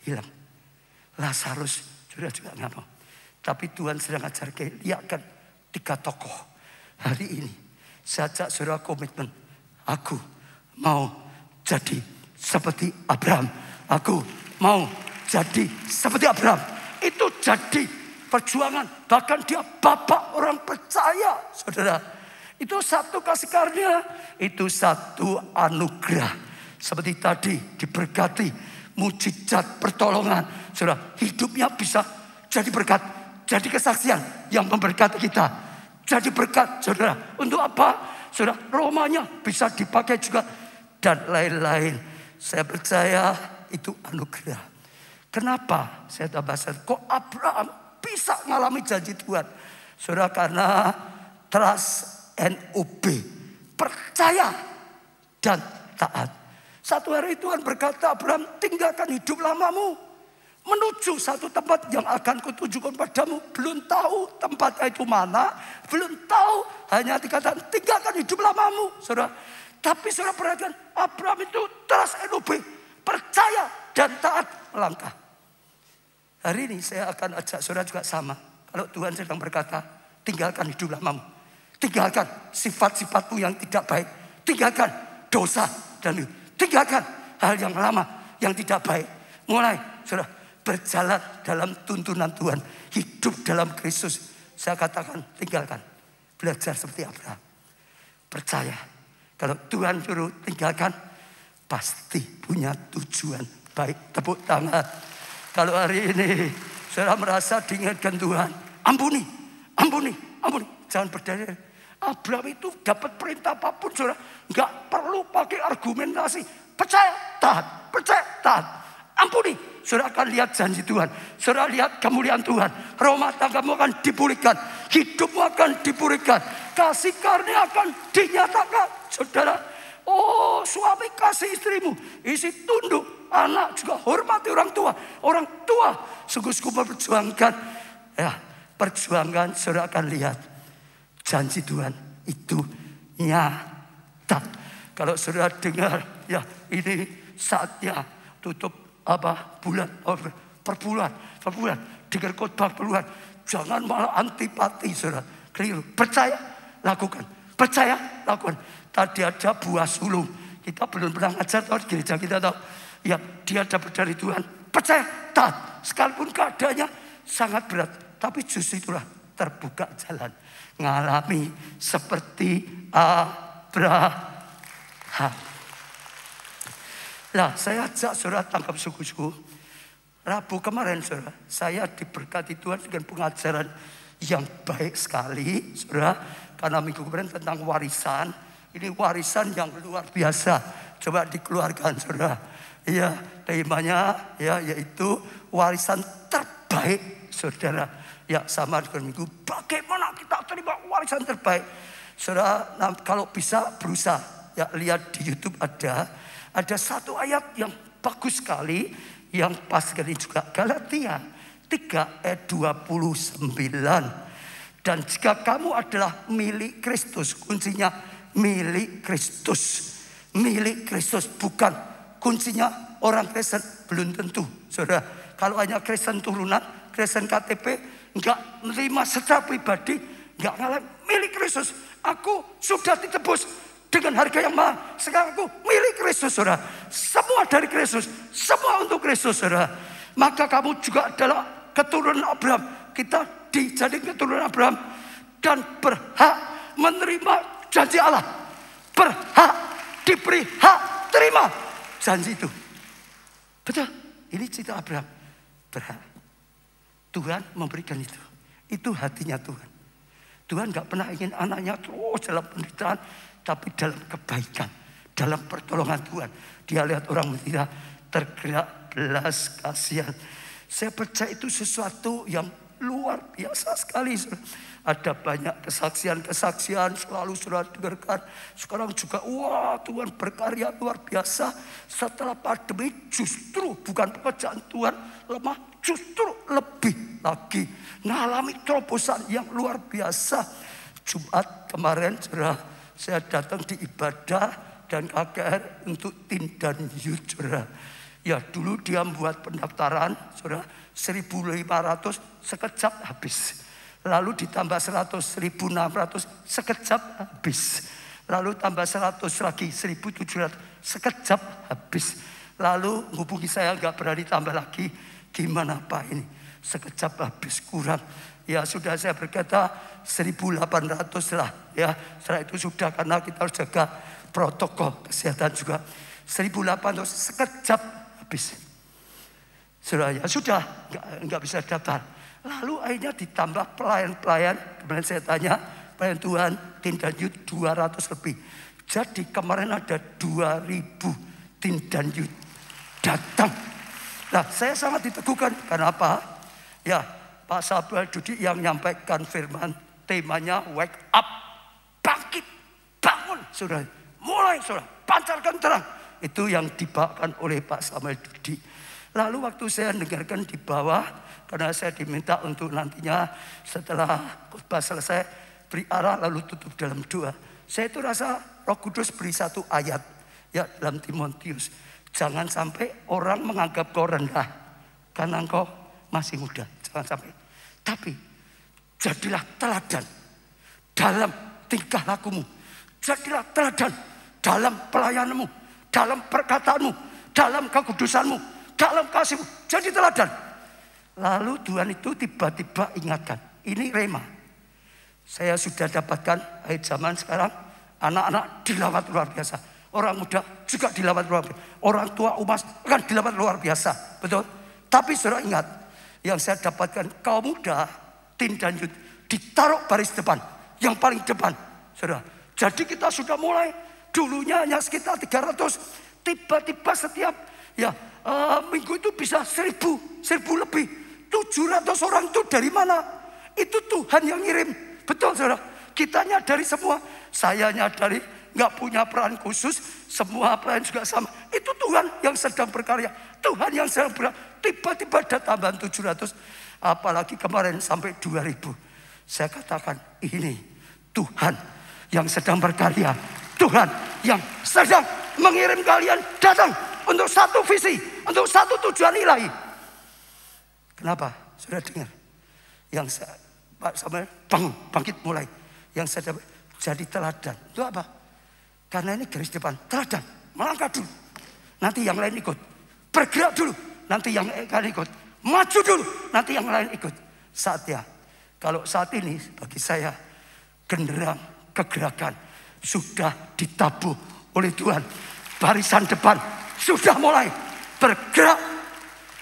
hilang. Lazarus juga nggak mau. Tapi Tuhan sedang ajar lihatkan 3 tokoh hari ini. Saya ajak saudara komitmen. Aku mau jadi seperti Abraham. Aku mau jadi seperti Abraham. Itu jadi perjuangan. Bahkan dia bapak orang percaya, saudara. Itu satu kasih karunia, itu satu anugerah. Seperti tadi diberkati, mujizat pertolongan. Saudara, hidupnya bisa jadi berkat, jadi kesaksian yang memberkati kita. Jadi berkat, saudara. Untuk apa? Saudara, romanya bisa dipakai juga dan lain-lain. Saya percaya itu anugerah. Kenapa saya tambahkan? Kok Abraham bisa mengalami janji Tuhan? Saudara, karena trust NUB, percaya dan taat. Satu hari Tuhan berkata, Abraham, tinggalkan hidup lamamu menuju satu tempat yang akan kutunjukkan padamu. Belum tahu tempatnya itu mana, belum tahu, hanya dikatakan tinggalkan hidup lamamu, saudara. Tapi saudara perhatikan, Abraham itu trust NUB, percaya dan taat melangkah. Hari ini saya akan ajak saudara juga sama. Kalau Tuhan sedang berkata, tinggalkan hidup lamamu. Tinggalkan sifat-sifatmu yang tidak baik. Tinggalkan dosa dan tinggalkan hal yang lama yang tidak baik. Mulai saudara berjalan dalam tuntunan Tuhan, hidup dalam Kristus. Saya katakan tinggalkan. Belajar seperti Abraham. Percaya kalau Tuhan suruh tinggalkan, pasti punya tujuan baik. Tepuk tangan. Kalau hari ini saudara merasa diingatkan Tuhan, ampuni, ampuni, ampuni. Jangan berdalih. Abraham itu dapat perintah apapun, saudara, nggak perlu pakai argumentasi. Percaya, taat, percaya, taat. Ampuni, saudara akan lihat janji Tuhan. Saudara lihat kemuliaan Tuhan. Rumah tanggamu akan dipulihkan, hidupmu akan dipulihkan, kasih karunia akan dinyatakan, saudara. Oh, suami kasih istrimu, isi tunduk, anak juga hormati orang tua. Orang tua sungguh-sungguh memperjuangkan, ya, perjuangan, saudara akan lihat. Janji Tuhan itu nyata. Kalau saudara dengar, ya ini saatnya tutup bulan, per bulan, dengar khotbah per bulan. Jangan malah antipati, saudara. Keliru. Percaya, lakukan. Percaya, lakukan. Tadi ada buah sulung. Kita belum pernah ngajar, tahu di gereja kita tahu. Ya, dia dapat dari Tuhan. Percaya, taat. Sekalipun keadaannya sangat berat, tapi justru itulah terbuka jalan. Ngalami seperti Abraham. Nah, saya ajak saudara tangkap suku-suku. Rabu kemarin saudara, saya diberkati Tuhan dengan pengajaran yang baik sekali, saudara. Karena minggu kemarin tentang warisan. Ini warisan yang luar biasa. Coba dikeluarkan, saudara. Ya, temanya ya yaitu warisan terbaik, saudara. Ya, sama dengan minggu. Bagaimana kita terima warisan terbaik? Saudara, kalau bisa berusaha. Ya, lihat di YouTube ada satu ayat yang bagus sekali, yang pas sekali juga. Galatia 3 ayat 29. Dan jika kamu adalah milik Kristus, kuncinya milik Kristus. Milik Kristus, bukan kuncinya orang Kristen, belum tentu. Saudara, kalau hanya Kristen turunan, Kristen KTP, enggak menerima secara pribadi, enggak ngalami milik Kristus. Aku sudah ditebus dengan harga yang mahal. Sekarang aku milik Kristus, saudara. Semua dari Kristus, semua untuk Kristus, saudara. Maka kamu juga adalah keturunan Abraham. Kita dijadikan keturunan Abraham dan berhak menerima janji Allah. Berhak diberi hak terima janji itu. Betul, ini cerita Abraham. Berhak. Tuhan memberikan itu. Itu hatinya Tuhan. Tuhan gak pernah ingin anaknya terus dalam penderitaan, tapi dalam kebaikan, dalam pertolongan Tuhan. Dia lihat orang tidak tergerak belas kasihan. Saya percaya itu sesuatu yang luar biasa sekali. Ada banyak kesaksian-kesaksian selalu sudah dengarkan. Sekarang juga wah Tuhan berkarya luar biasa. Setelah pandemi justru bukan pekerjaan Tuhan lemah, justru lebih lagi mengalami terobosan yang luar biasa. Jumat kemarin saya datang di ibadah dan KKR untuk Tindan Youth. Ya dulu dia membuat pendaftaran 1.500 sekejap habis. Lalu ditambah 100, 1.600 sekejap habis. Lalu tambah 100 lagi, 1.700 sekejap habis. Lalu hubungi saya, nggak berani tambah lagi. Gimana Pak ini? Sekejap habis, kurang. Ya sudah, saya berkata 1.800 lah. Ya setelah itu sudah, karena kita harus jaga protokol kesehatan juga. 1.800 sekejap habis. Sudah, ya sudah, nggak bisa daftar. Lalu akhirnya ditambah pelayan-pelayan. Kemudian saya tanya, pelayan Tuhan Tindan Youth 200 lebih. Jadi kemarin ada 2.000 Tindan Youth datang. Nah saya sangat diteguhkan. Kenapa? Ya Pak Samuel Dudi yang menyampaikan firman. Temanya wake up. Bangkit, bangun. Sudah, mulai sudah, pancarkan terang. Itu yang dibawakan oleh Pak Samuel Dudi. Lalu waktu saya dengarkan di bawah, karena saya diminta untuk nantinya setelah khotbah selesai beri arah lalu tutup dalam doa. Saya itu rasa Roh Kudus beri satu ayat ya dalam Timotius. Jangan sampai orang menganggap kau rendah karena engkau masih muda. Jangan sampai. Tapi jadilah teladan dalam tingkah lakumu. Jadilah teladan dalam pelayananmu, dalam perkataanmu, dalam kekudusanmu, dalam kasihmu. Jadi teladan. Lalu Tuhan itu tiba-tiba ingatkan. Ini rema. Saya sudah dapatkan akhir zaman sekarang. Anak-anak dilawat luar biasa. Orang muda juga dilawat luar biasa. Orang tua umas akan dilawat luar biasa. Betul? Tapi saudara ingat. Yang saya dapatkan kaum muda Tindan Youth ditaruh baris depan. Yang paling depan. Saudara. Jadi kita sudah mulai. Dulunya hanya sekitar 300. Tiba-tiba setiap minggu itu bisa 1.000 lebih. 700 orang itu dari mana? Itu Tuhan yang ngirim. Betul saudara. Kitanya dari semua. Sayanya dari nggak punya peran khusus. Semua pelayan juga sama. Itu Tuhan yang sedang berkarya. Tuhan yang sedang berkarya. Tiba-tiba ada tambahan 700. Apalagi kemarin sampai 2.000. Saya katakan ini Tuhan yang sedang berkarya. Tuhan yang sedang mengirim kalian datang untuk satu visi, untuk satu tujuan ilahi. Kenapa? Sudah dengar? Yang saya, Pak Samuel bangkit mulai. Yang saya jadi teladan. Itu apa? Karena ini garis depan. Teladan. Melangkah dulu. Nanti yang lain ikut. Bergerak dulu. Nanti yang lain ikut. Maju dulu. Nanti yang lain ikut. Saatnya. Kalau saat ini bagi saya genderang kegerakan sudah ditabuh oleh Tuhan. Barisan depan sudah mulai bergerak.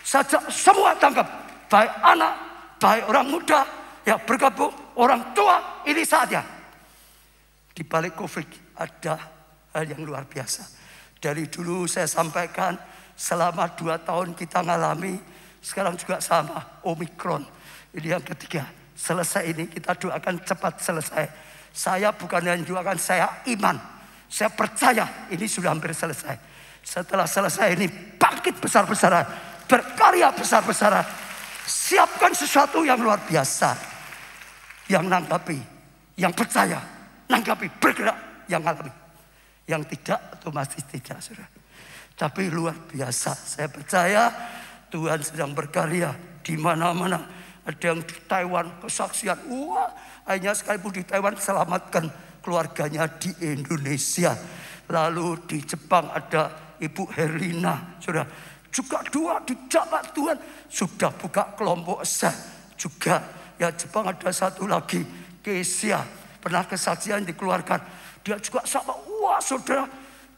Sajak semua tangkap. Baik anak, baik orang muda, ya bergabung, orang tua, ini saatnya. Di balik COVID ada hal yang luar biasa. Dari dulu saya sampaikan selama 2 tahun kita ngalami, sekarang juga sama, Omikron. Ini yang ketiga, selesai ini kita doakan cepat selesai. Saya bukan yang doakan, saya iman. Saya percaya ini sudah hampir selesai. Setelah selesai ini bangkit besar-besaran, berkarya besar-besaran. Siapkan sesuatu yang luar biasa. Yang nanggapi, yang percaya, nanggapi, bergerak, yang alami. Yang tidak otomatis tidak, saudara. Tapi luar biasa. Saya percaya Tuhan sedang berkarya di mana-mana. Ada yang di Taiwan kesaksian. Wah, akhirnya sekalipun di Taiwan selamatkan keluarganya di Indonesia. Lalu di Jepang ada Ibu Herlina, saudara. Juga 2 di Jabat Tuhan sudah buka kelompok sel juga. Ya Jepang ada satu lagi, Kesia, pernah kesaksian dikeluarkan. Dia juga sama, wah saudara,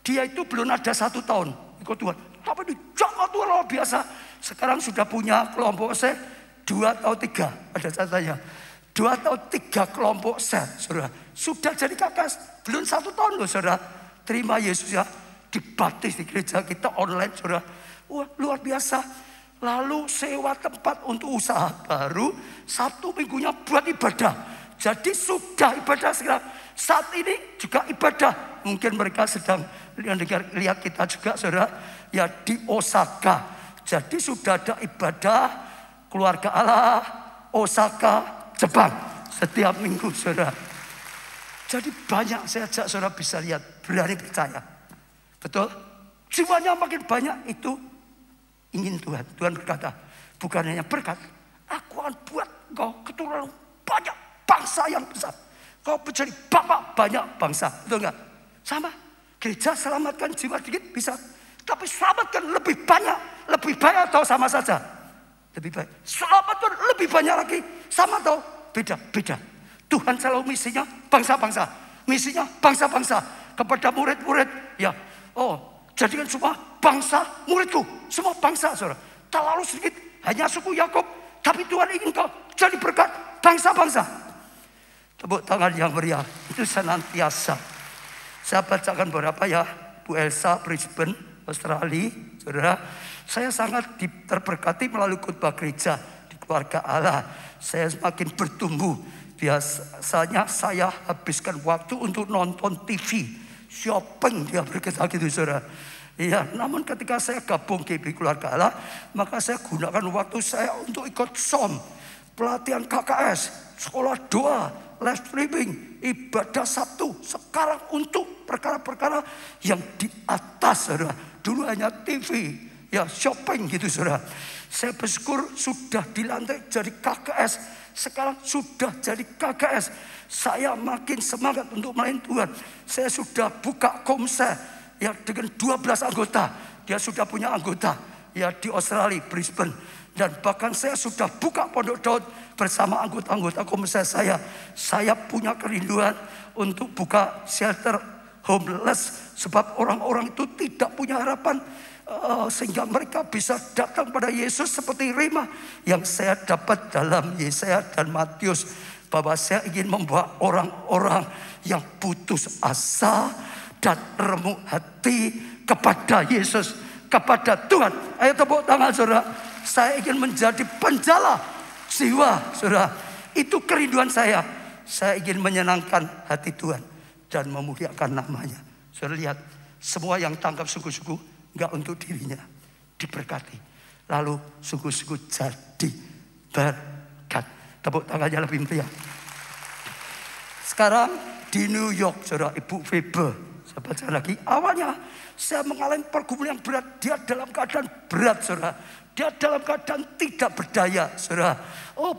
dia itu belum ada 1 tahun ikut Tuhan. Tapi di Jabat Tuhan luar biasa. Sekarang sudah punya kelompok sel 2 atau 3, ada catanya. 2 atau 3 kelompok sel, saudara. Sudah jadi kakas, belum 1 tahun loh saudara. Terima Yesus ya. dibaptis di gereja kita online, saudara. Wah, luar biasa. Lalu sewa tempat untuk usaha baru, Sabtu minggunya buat ibadah. Jadi sudah ibadah sekarang. Saat ini juga ibadah. Mungkin mereka sedang lihat kita juga, saudara, ya di Osaka. Jadi sudah ada ibadah keluarga Allah Osaka, Jepang setiap minggu, saudara. Jadi banyak, saya ajak saudara bisa lihat, berani percaya. Betul? Jiwanya makin banyak itu ingin Tuhan. Tuhan berkata, bukan hanya berkat, aku akan buat engkau keturunan banyak bangsa yang besar. Kau menjadi bapak banyak bangsa. Betul enggak? Sama. Gereja selamatkan jiwa dikit bisa. Tapi selamatkan lebih banyak. Lebih banyak atau sama saja? Lebih baik. Selamatkan lebih banyak lagi. Sama atau beda? Beda. Tuhan selalu misinya bangsa-bangsa. Misinya bangsa-bangsa. Kepada murid-murid. Ya. Jadikan semua bangsa muridku. Semua bangsa, saudara. Terlalu sedikit. Hanya suku Yakub. Tapi Tuhan ingin kau jadi berkat bangsa-bangsa. Tepuk tangan yang meriah. Itu senantiasa. Saya bacakan beberapa ya. Bu Elsa, Brisbane, Australia. Saudara, saya sangat terberkati melalui khotbah gereja di keluarga Allah. Saya semakin bertumbuh. Biasanya saya habiskan waktu untuk nonton TV. Shopping, dia berkata gitu, saudara. Iya, namun ketika saya gabung GB Keluarga Allah, maka saya gunakan waktu saya untuk ikut SOM, pelatihan KKS, sekolah doa, live streaming, ibadah Sabtu. Sekarang untuk perkara-perkara yang di atas, saudara. Dulu hanya TV, ya shopping gitu, saudara. Saya bersyukur sudah dilantik jadi KKS. Sekarang sudah jadi KKS. Saya makin semangat untuk melayani Tuhan. Saya sudah buka komsel ya dengan 12 anggota. Dia sudah punya anggota ya di Australia, Brisbane. Dan bahkan saya sudah buka Pondok Daud bersama anggota-anggota komsel saya. Saya punya kerinduan untuk buka shelter homeless. Sebab orang-orang itu tidak punya harapan. Sehingga mereka bisa datang pada Yesus seperti rema yang saya dapat dalam Yesaya dan Matius. Bahwa saya ingin membawa orang-orang yang putus asa dan remuk hati kepada Yesus, kepada Tuhan. Ayo tepuk tangan, saudara. Saya ingin menjadi penjala jiwa, saudara. Itu kerinduan saya. Saya ingin menyenangkan hati Tuhan dan memuliakan namanya. Saudara lihat, semua yang tangkap sungguh-sungguh, enggak untuk dirinya, diberkati. Lalu sungguh-sungguh jadi berkat. Tepuk tangannya lebih meriah. Sekarang di New York, saudara, Ibu Weber. Saya baca lagi. Awalnya saya mengalami pergumulan yang berat. Dia dalam keadaan berat, saudara. Dia dalam keadaan tidak berdaya, saudara.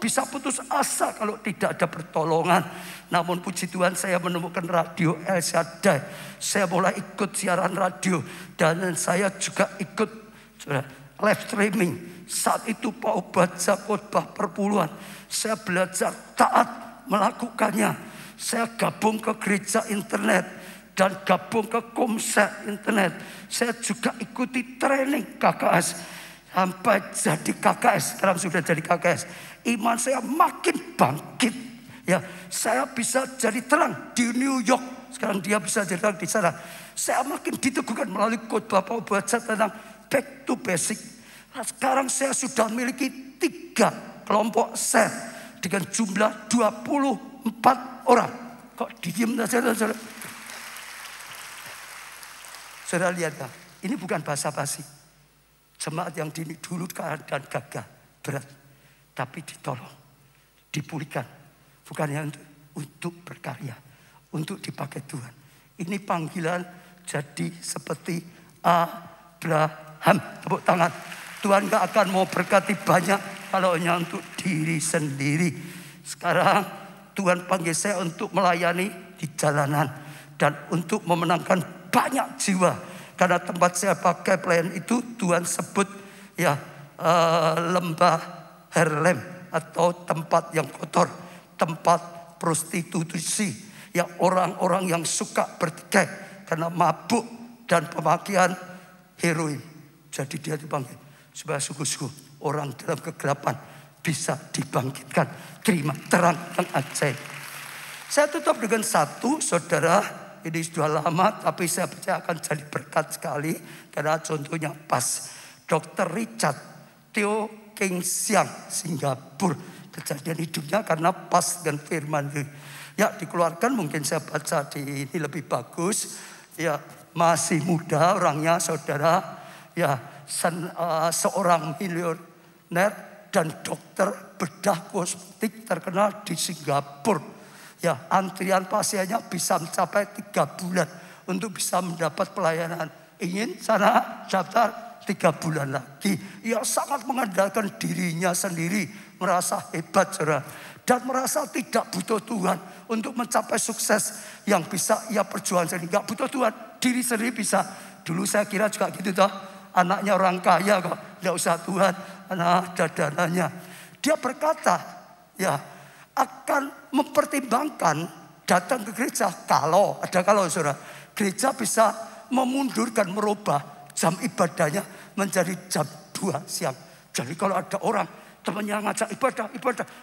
Bisa putus asa kalau tidak ada pertolongan. Namun puji Tuhan saya menemukan radio El Shaddai. Saya mulai ikut siaran radio. Dan saya juga ikut, saudara, live streaming. Saat itu Pak baca khotbah perpuluhan. Saya belajar taat melakukannya. Saya gabung ke gereja internet dan gabung ke komsel internet. Saya juga ikuti training KKS sampai jadi KKS. Sekarang sudah jadi KKS. Iman saya makin bangkit. Ya, saya bisa jadi terang di New York. Sekarang dia bisa jadi terang di sana. Saya makin diteguhkan melalui khotbah Pak baca tentang back to basic. Sekarang saya sudah memiliki 3 kelompok sel dengan jumlah 24 orang. Kok diem saja, saudara? Saudara lihat ya, ini bukan basa-basi. Jemaat yang dulu keadaan gagah, berat, tapi ditolong, dipulihkan. Bukan hanya untuk berkarya, untuk dipakai Tuhan. Ini panggilan jadi seperti Abraham. Tepuk tangan. Tuhan gak akan mau berkati banyak kalau hanya untuk diri sendiri. Sekarang Tuhan panggil saya untuk melayani di jalanan dan untuk memenangkan banyak jiwa. Karena tempat saya pakai pelayan itu Tuhan sebut ya lembah Harlem atau tempat yang kotor, tempat prostitusi, ya orang-orang yang suka bertikai karena mabuk dan pemakaian heroin. Jadi dia dipanggil supaya sungguh-sungguh orang dalam kegelapan bisa dibangkitkan, terima terang yang ajaib. Saya tutup dengan satu, saudara, ini sudah lama, tapi saya percaya akan jadi berkat sekali. Karena contohnya pas Dr. Richard Teo Keng Siang Singapura. Kejadian hidupnya karena pas dengan firman. Ya, dikeluarkan, mungkin saya baca di ini lebih bagus. Ya, masih muda orangnya saudara. Ya, seorang milioner dan dokter bedah kosmetik terkenal di Singapura. Ya, antrian pasiennya bisa mencapai 3 bulan untuk bisa mendapat pelayanan. Ingin sana daftar 3 bulan lagi. Ia sangat mengandalkan dirinya sendiri, merasa hebat saudara, dan merasa tidak butuh Tuhan untuk mencapai sukses yang bisa ia perjuangkan. Tidak butuh Tuhan, diri sendiri bisa. Dulu saya kira juga gitu toh. Anaknya orang kaya kok, tidak usah Tuhan, anak ada dananya. Dia berkata, ya, akan mempertimbangkan datang ke gereja kalau saudara, gereja bisa memundurkan, merubah jam ibadahnya menjadi jam 2 siang. Jadi kalau ada orang temannya ngajak ibadah,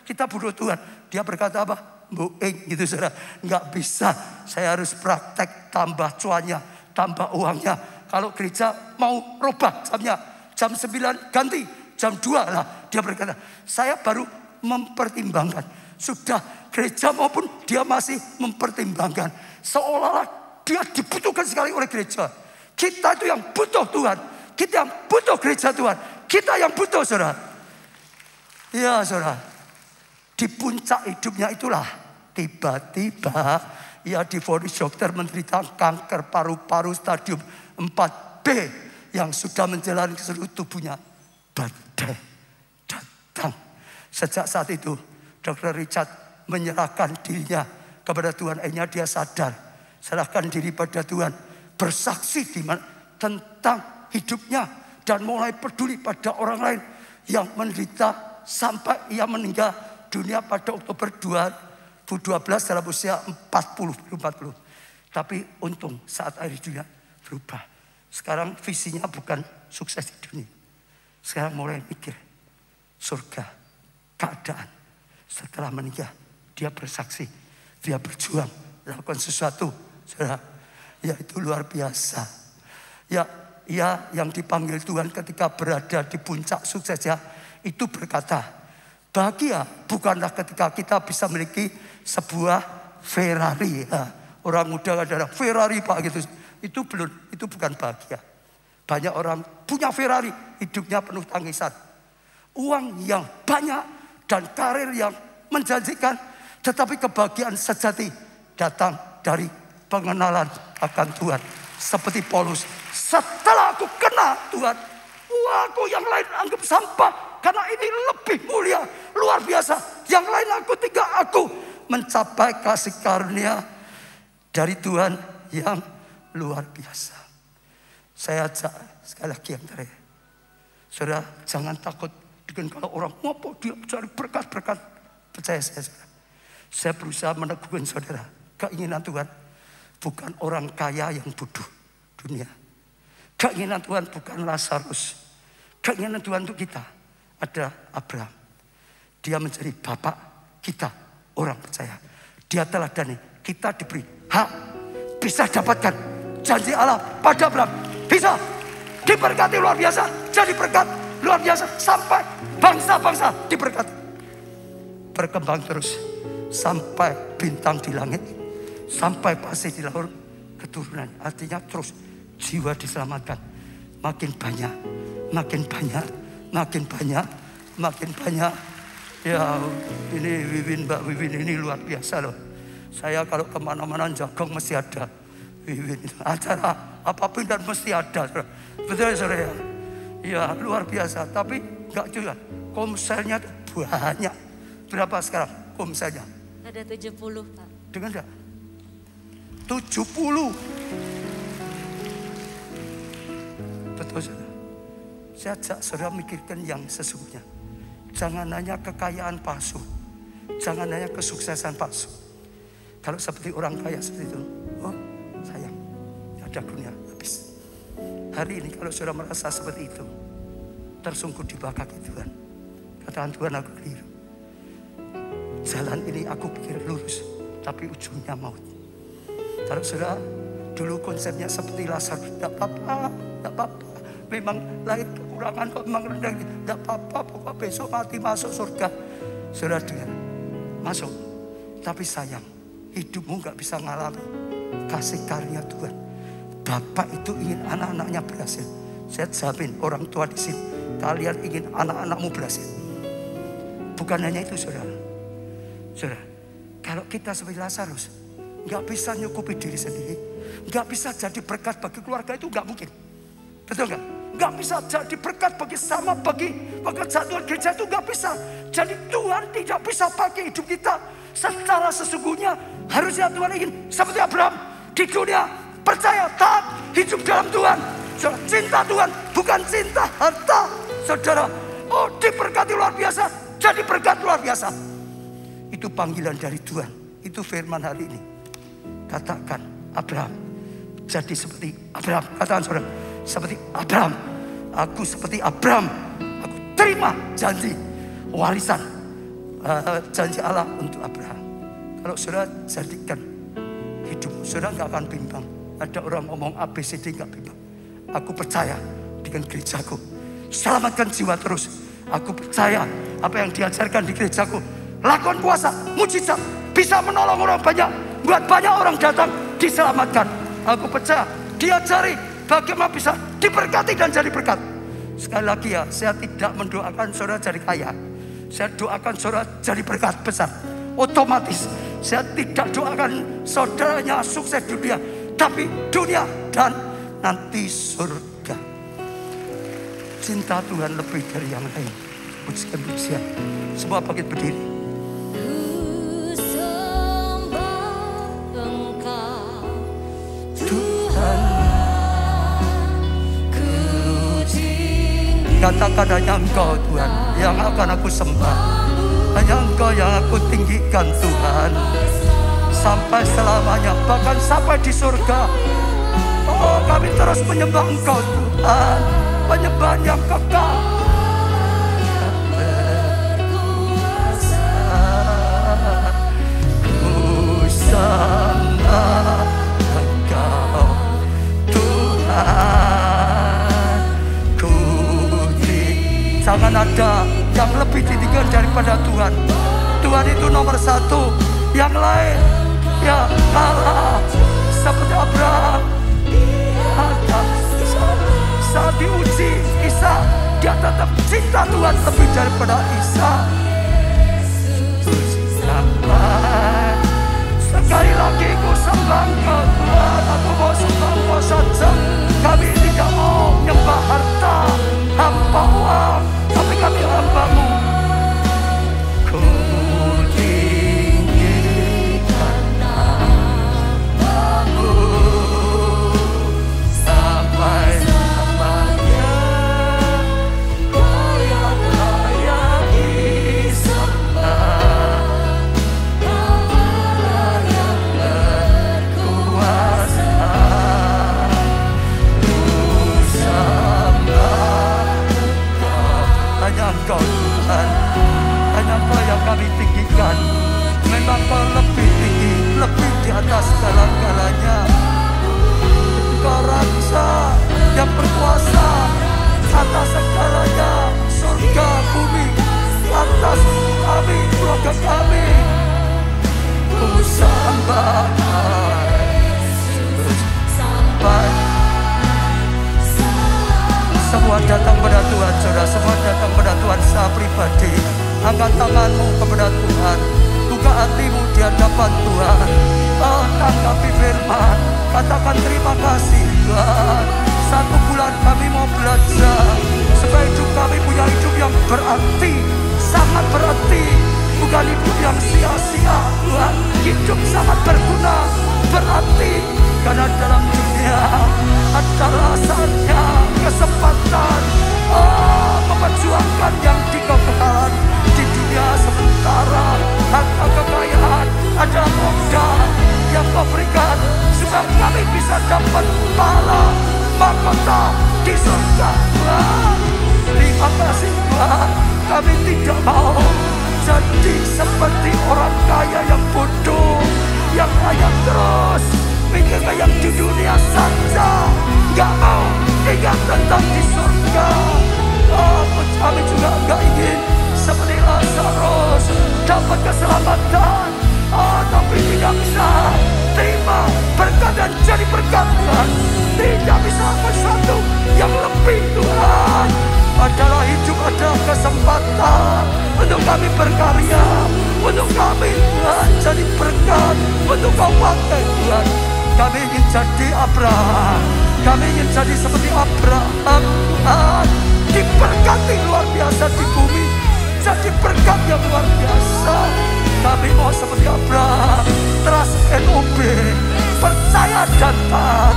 kita butuh Tuhan, dia berkata apa? Gitu saudara, nggak bisa. Saya harus praktek, tambah cuannya, tambah uangnya. Kalau gereja mau rubah jamnya, jam 9 ganti jam 2 lah. Dia berkata, saya baru mempertimbangkan. Sudah gereja maupun dia masih mempertimbangkan. Seolah-olah dia dibutuhkan sekali oleh gereja. Kita itu yang butuh Tuhan. Kita yang butuh gereja Tuhan. Kita yang butuh saudara. Ya saudara. Di puncak hidupnya itulah tiba-tiba ia divonis dokter menderita kanker paru-paru stadium 4B yang sudah menjalani ke seluruh tubuhnya. Badai datang. Sejak saat itu Dr. Richard menyerahkan dirinya kepada Tuhan. Akhirnya dia sadar, serahkan diri pada Tuhan, bersaksi tentang hidupnya dan mulai peduli pada orang lain yang menderita sampai ia meninggal dunia pada Oktober 2012 dalam usia 40. Tapi untung saat akhir dunia berubah. Sekarang visinya bukan sukses di dunia. Sekarang mulai mikir surga, keadaan. Setelah menikah, dia bersaksi, dia berjuang, lakukan sesuatu, saudara. Ya, itu luar biasa. Ya, yang dipanggil Tuhan ketika berada di puncak suksesnya, itu berkata, bahagia bukanlah ketika kita bisa memiliki sebuah Ferrari. Orang muda kadang Ferrari pak gitu, itu bukan bahagia. Banyak orang punya Ferrari, hidupnya penuh tangisan. Uang yang banyak dan karir yang menjanjikan, tetapi kebahagiaan sejati datang dari pengenalan akan Tuhan. Seperti Paulus, setelah aku kenal Tuhan, aku yang lain anggap sampah, karena ini lebih mulia, luar biasa. Yang lain aku tinggal, aku mencapai kasih karunia dari Tuhan yang luar biasa. Saya ajak sekali lagi yang terakhir, saudara, jangan takut dengan kalau orang mau dia cari berkat-berkat. Percaya saya, saudara. Saya berusaha meneguhkan saudara, keinginan Tuhan bukan orang kaya yang bodoh dunia. Keinginan Tuhan bukan Lazarus. Keinginan Tuhan untuk kita ada Abraham. Dia menjadi bapak kita, orang percaya. Dia teladani, kita diberi hak, bisa dapatkan janji Allah pada Abraham. Bisa diberkati luar biasa, jadi berkat luar biasa sampai bangsa-bangsa diberkati. Berkembang terus sampai bintang di langit, sampai pasir di laut keturunan. Artinya terus jiwa diselamatkan. Makin banyak, makin banyak, makin banyak, makin banyak. Ya, ini Mbak Wiwin ini luar biasa loh. Saya kalau kemana-mana jagong mesti ada Wiwin. Acara apapun dan mesti ada. Betul saudara? Ya luar biasa. Tapi enggak juga. Komselnya banyak. Berapa sekarang komselnya? Ada 70 Pak. Dengar enggak? 70. Betul saudara. Saya ajak saudara mikirkan yang sesungguhnya. Jangan hanya kekayaan palsu. Jangan hanya kesuksesan palsu. Kalau seperti orang kaya seperti itu, oh sayang, ada dunia habis. Hari ini kalau saudara merasa seperti itu, tersungkur di bawah kaki Tuhan. Katakan Tuhan, aku keliru. Jalan ini aku pikir lurus, tapi ujungnya maut. Kalau saudara dulu konsepnya seperti Lazarus, tidak apa-apa, tidak apa-apa. Memang lahir kekurangan kok, memang rendah, tidak apa-apa. Pokoknya besok mati masuk surga. Saudara dengar, masuk. Tapi sayang, hidupmu gak bisa ngalami kasih karunia Tuhan. Bapak itu ingin anak-anaknya berhasil. Saya jamin orang tua di sini, kalian ingin anak-anakmu berhasil. Bukan hanya itu saudara. Saudara, kalau kita seperti Lazarus, gak bisa nyukupi diri sendiri, gak bisa jadi berkat bagi keluarga, itu gak mungkin. Betul gak? Gak bisa jadi berkat bagi sama, bagi kesatuan gereja itu gak bisa. Jadi Tuhan tidak bisa pakai hidup kita secara sesungguhnya. Harusnya Tuhan ingin seperti Abraham di dunia, percaya, taat, hidup dalam Tuhan. Saudara, cinta Tuhan bukan cinta harta. Saudara, oh diberkati luar biasa, jadi berkat luar biasa. Itu panggilan dari Tuhan. Itu firman hari ini. Katakan Abraham, jadi seperti Abraham. Katakan saudara, seperti Abraham. Aku seperti Abraham. Aku terima janji warisan, janji Allah untuk Abraham. Kalau saudara jadikan hidup, saudara gak akan bimbang. Ada orang ngomong ABCD gak bimbang. Aku percaya dengan gerejaku, selamatkan jiwa terus. Aku percaya apa yang diajarkan di gerejaku, lakukan puasa, mujizat, bisa menolong orang banyak, buat banyak orang datang diselamatkan. Aku percaya diajari bagaimana bisa diberkati dan jadi berkat. Sekali lagi ya, saya tidak mendoakan saudara jadi kaya. Saya doakan saudara jadi berkat besar. Otomatis saya tidak doakan saudaranya sukses dunia, tapi dunia dan nanti surga. Cinta Tuhan lebih dari yang lain. Pujikan pujian. Semua bangkit berdiri. Ku sembah Engkau Tuhan, ku tinggi. Katakan hanya Engkau Tuhan yang akan aku sembah. Hanya Engkau yang aku tinggikan Tuhan, sampai selamanya, bahkan sampai di surga. Oh, kami terus menyembah Engkau Tuhan, penyembahan yang kekal. Ku sembah Engkau Tuhan, ku tinggi. Jangan ada yang lebih ditinggikan daripada Tuhan. Tuhan itu nomor satu. Yang lain ya kalah. Seperti Abraham, saat diuji Isa, dia tetap cinta Tuhan lebih daripada Isa. Sekali lagi ku sembah Engkau Tuhan. Aku mau sembah Engkau saja. Kami tidak mau nyembah harta, hamba uang, tapi kami hamba-Mu. Ku tinggikan nama-Mu sampai selamanya. Kau yang layak disembah, Allah yang berkuasa. Ku sembah hanya Engkau Tuhan, hanya Engkau yang kami tinggikan. Memang Kau lebih tinggi, lebih di atas segala-galanya. Engkau Raja yang berkuasa atas segalanya, surga, bumi, atas kami, keluarga kami. Ku sembah sampai semua datang pada Tuhan, saudara. Semua datang pada Tuhan secara pribadi. Angkat tanganmu kepada Tuhan, buka hatimu di hadapan Tuhan. Oh, tanggapi firman, katakan terima kasih Tuhan. 1 bulan kami mau belajar supaya hidup kami punya hidup yang berarti, sangat berarti. Bukan hidup yang sia-sia Tuhan. Hidup sangat berguna, berarti. Karena dalam dunia ada alasannya, kesempatan memperjuangkan yang di kekekalan. Di dunia sementara harta kekayaan adalah modal yang Kau berikan supaya kami bisa dapat pahala mahkota di surga Tuhan. Terima kasih Tuhan. Kami tidak mau jadi seperti orang kaya yang bodoh, yang hanya terus dapat keselamatan, tapi tidak bisa terima berkat dan jadi berkat Tuhan. Tidak bisa bersatu yang lebih Tuhan. Adalah hidup, ada kesempatan untuk kami berkarya, untuk kami Tuhan jadi berkat, untuk Kau pakai Tuhan. Kami ingin jadi Abraham, kami ingin jadi seperti Abraham Tuhan, diberkati luar biasa di bumi, jadi berkat yang luar biasa. Kami mau seperti Abraham, trust and obey, percaya dan taat.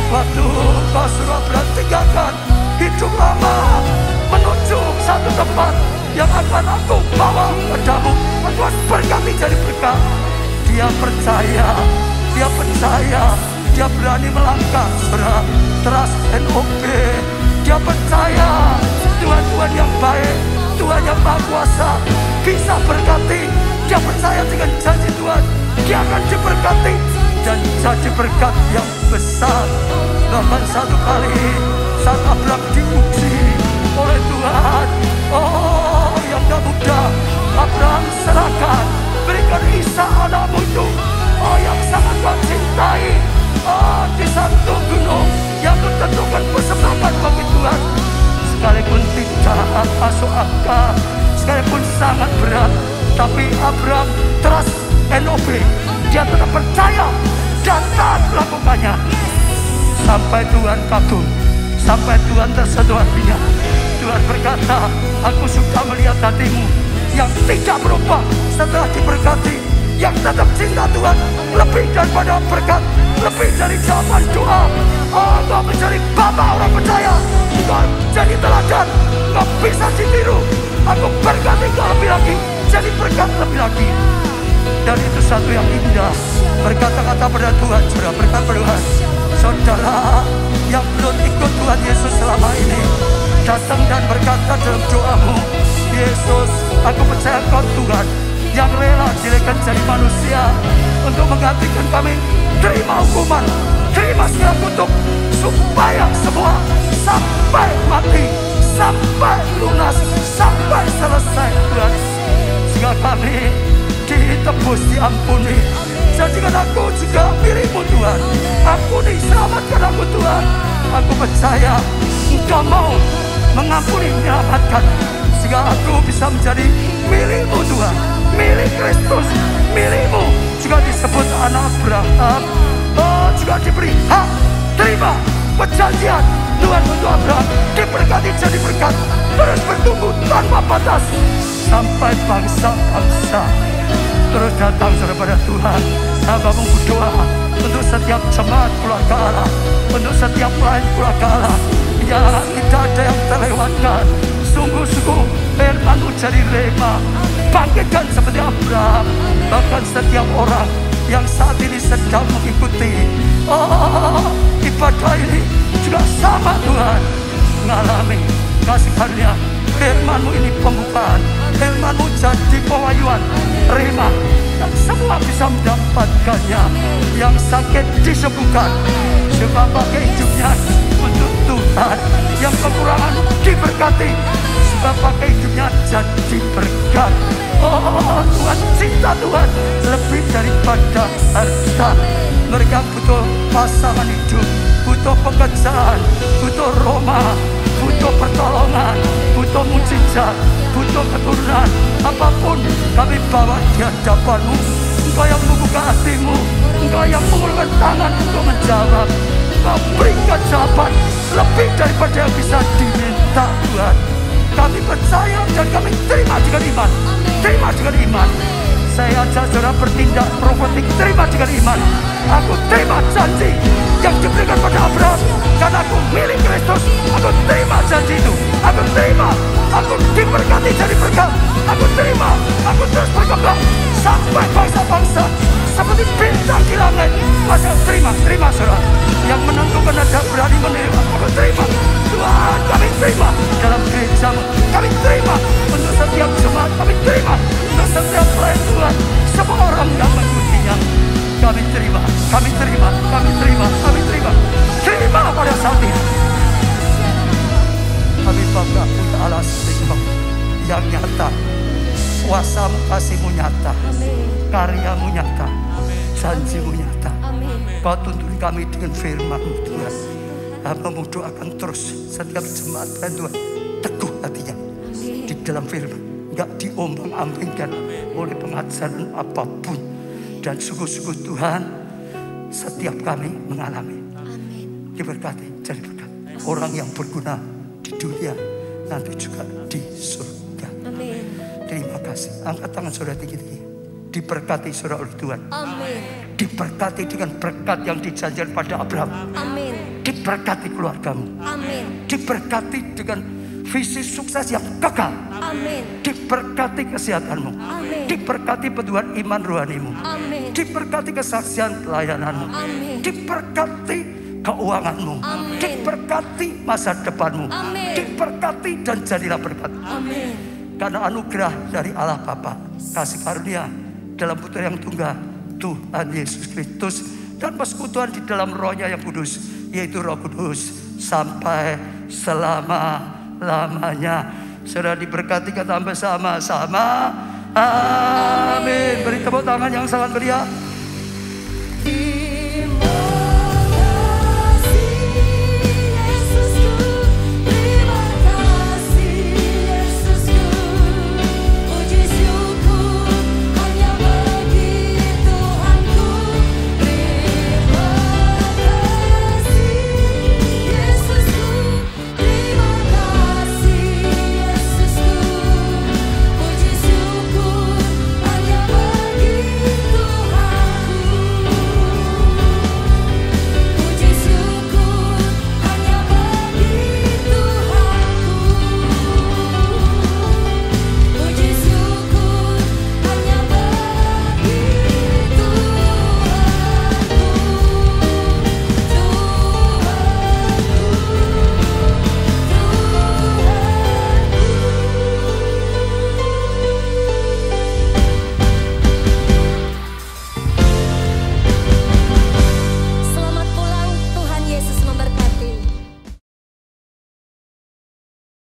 Waktu Kau suruh Abraham tinggalkan hidup lama menuju satu tempat yang akan Aku bawa padamu, Aku harus berkati jadi berkat. Dia percaya, dia berani melangkah, saudara. Trust and obey. Dia percaya Tuhan yang baik, Tuhan yang Maha Kuasa bisa berkati. Dia percaya dengan janji Tuhan, dia akan diberkati dan jadi berkat yang besar. Bahkan satu kali saat Abraham diuji oleh Tuhan, yang gak mudah, Abraham serahkan, berikan Ishak anakmu itu, yang sangat Kau cintai, di satu gunung yang Kau tentukan persembahkan bagi Tuhan. Sekalipun tidak masuk akal, sekalipun sangat berat, tapi Abraham trust and obey. Dia tetap percaya dan taat melakukannya. Sampai Tuhan kagum, sampai Tuhan tersentuh hatinya. Tuhan berkata, Aku sudah melihat hatimu yang tidak berubah setelah diberkati, yang tetap cinta Tuhan lebih daripada berkat, lebih dari jawaban doa. Kau menjadi bapa orang percaya, Kau jadi teladan, Kau bisa ditiru. Aku berkati Kau lebih lagi, jadi berkat lebih lagi. Dan itu satu yang indah, berkata-kata pada Tuhan, saudara, berkata pada Tuhan. Saudara yang belum ikut Tuhan Yesus selama ini, datang dan berkata dalam doamu, Yesus, aku percaya Kau Tuhan yang rela dilahirkan jadi manusia untuk menggantikan kami. Terima hukuman, terima segala kutuk, supaya semua sampai mati, sampai lunas, sampai selesai Tuhan. Sehingga kami ditebus, diampuni. Jadikan aku juga milik-Mu Tuhan. Ampuni, selamatkan aku Tuhan. Aku percaya Engkau mau mengampuni, menyelamatkan, sehingga aku bisa menjadi milik-Mu Tuhan, milik Kristus, milik-Mu. Juga disebut anak Abraham, juga diberi hak terima perjanjian Tuhan untuk Abraham, diberkati jadi berkat, terus bertumbuh tanpa batas sampai bangsa-bangsa terus datang kepada Tuhan. Hamba-Mu berdoa untuk setiap jemaat keluarga Allah, untuk setiap pelayan keluarga Allah, ya tidak ada yang terlewatkan. Sungguh-sungguh firman-Mu jadi rema, bangkitkan seperti Abraham. Bahkan setiap orang yang saat ini sedang mengikuti ibadah ini juga sama Tuhan, mengalami kasih karunia. Firman-Mu ini pembukaan, firman-Mu jadi pewahyuan, rema, dan semua bisa mendapatkannya. Yang sakit disembuhkan, sebab pakai hidupnya untuk Tuhan. Yang kekurangan diberkati, sebab pakai hidupnya jadi berkat. Tuhan, cinta Tuhan lebih daripada harta. Mereka butuh pasangan hidup, butuh pekerjaan, butuh rumah, butuh pertolongan, butuh mujizat, butuh keturunan. Apapun kami bawa di hadapan-Mu. Engkau yang membuka hatimu, Engkau yang mengulurkan tangan untuk menjawab. Engkau berikan jawaban lebih daripada yang bisa diminta Tuhan. Kami percaya dan kami terima dengan iman, terima dengan iman. Saya ajak saudara bertindak profetik, terima dengan iman. Aku terima janji yang diberikan pada Abraham, karena aku milik Kristus. Aku terima janji itu, aku terima, aku diberkati jadi berkat. Aku terima, aku terus berkembang sampai bangsa-bangsa seperti bintang di langit. Masa terima saudara. Yang menentukan ada berani menerima. Aku terima Tuhan, kami terima dalam gereja-Mu, kami terima untuk setiap jemaat, kami terima untuk setiap pelayan Tuhan, semua orang yang mengikutinya. Kami terima, kami terima, kami terima, kami terima. Terima pada saat ini. Kami bangga punya Allah seimbang yang nyata. Kuasamu, kasihmu nyata, Amin. karyamu nyata, janjimu nyata. Amin. Kau tuntun kami dengan firman-Mu Tuhan. Hamba-Mu doakan terus setiap jemaat Tuhan teguh hatinya di dalam firman, nggak diombang-ambingkan oleh pengajaran apapun. Dan sungguh-sungguh Tuhan, setiap kami mengalami diberkati, jadi berkat. Orang yang berguna di dunia nanti juga di surga. Amin. Terima kasih. Angkat tangan saudara tinggi-tinggi. Diberkati saudara oleh Tuhan. Amin. Diberkati dengan berkat yang dijanjikan pada Abraham. Amin. Diberkati keluargamu. Amin. Diberkati dengan visi sukses yang kekal. Amin. Diberkati kesehatanmu. Amin. Diberkati penuhan iman rohanimu. Amin. Diberkati kesaksian pelayananmu. Amin. Diberkati keuanganmu. Amin. Diberkati masa depanmu. Amin. Diberkati dan jadilah berkat. Amin. Karena anugerah dari Allah Bapa, kasih karunia dalam Putra yang tunggal, Tuhan Yesus Kristus, dan persekutuan di dalam Roh-Nya yang kudus, yaitu Roh Kudus, sampai selama-lamanya. Saudara diberkati, kata bersama-sama. Amin. Beri tepuk tangan yang sangat meriah.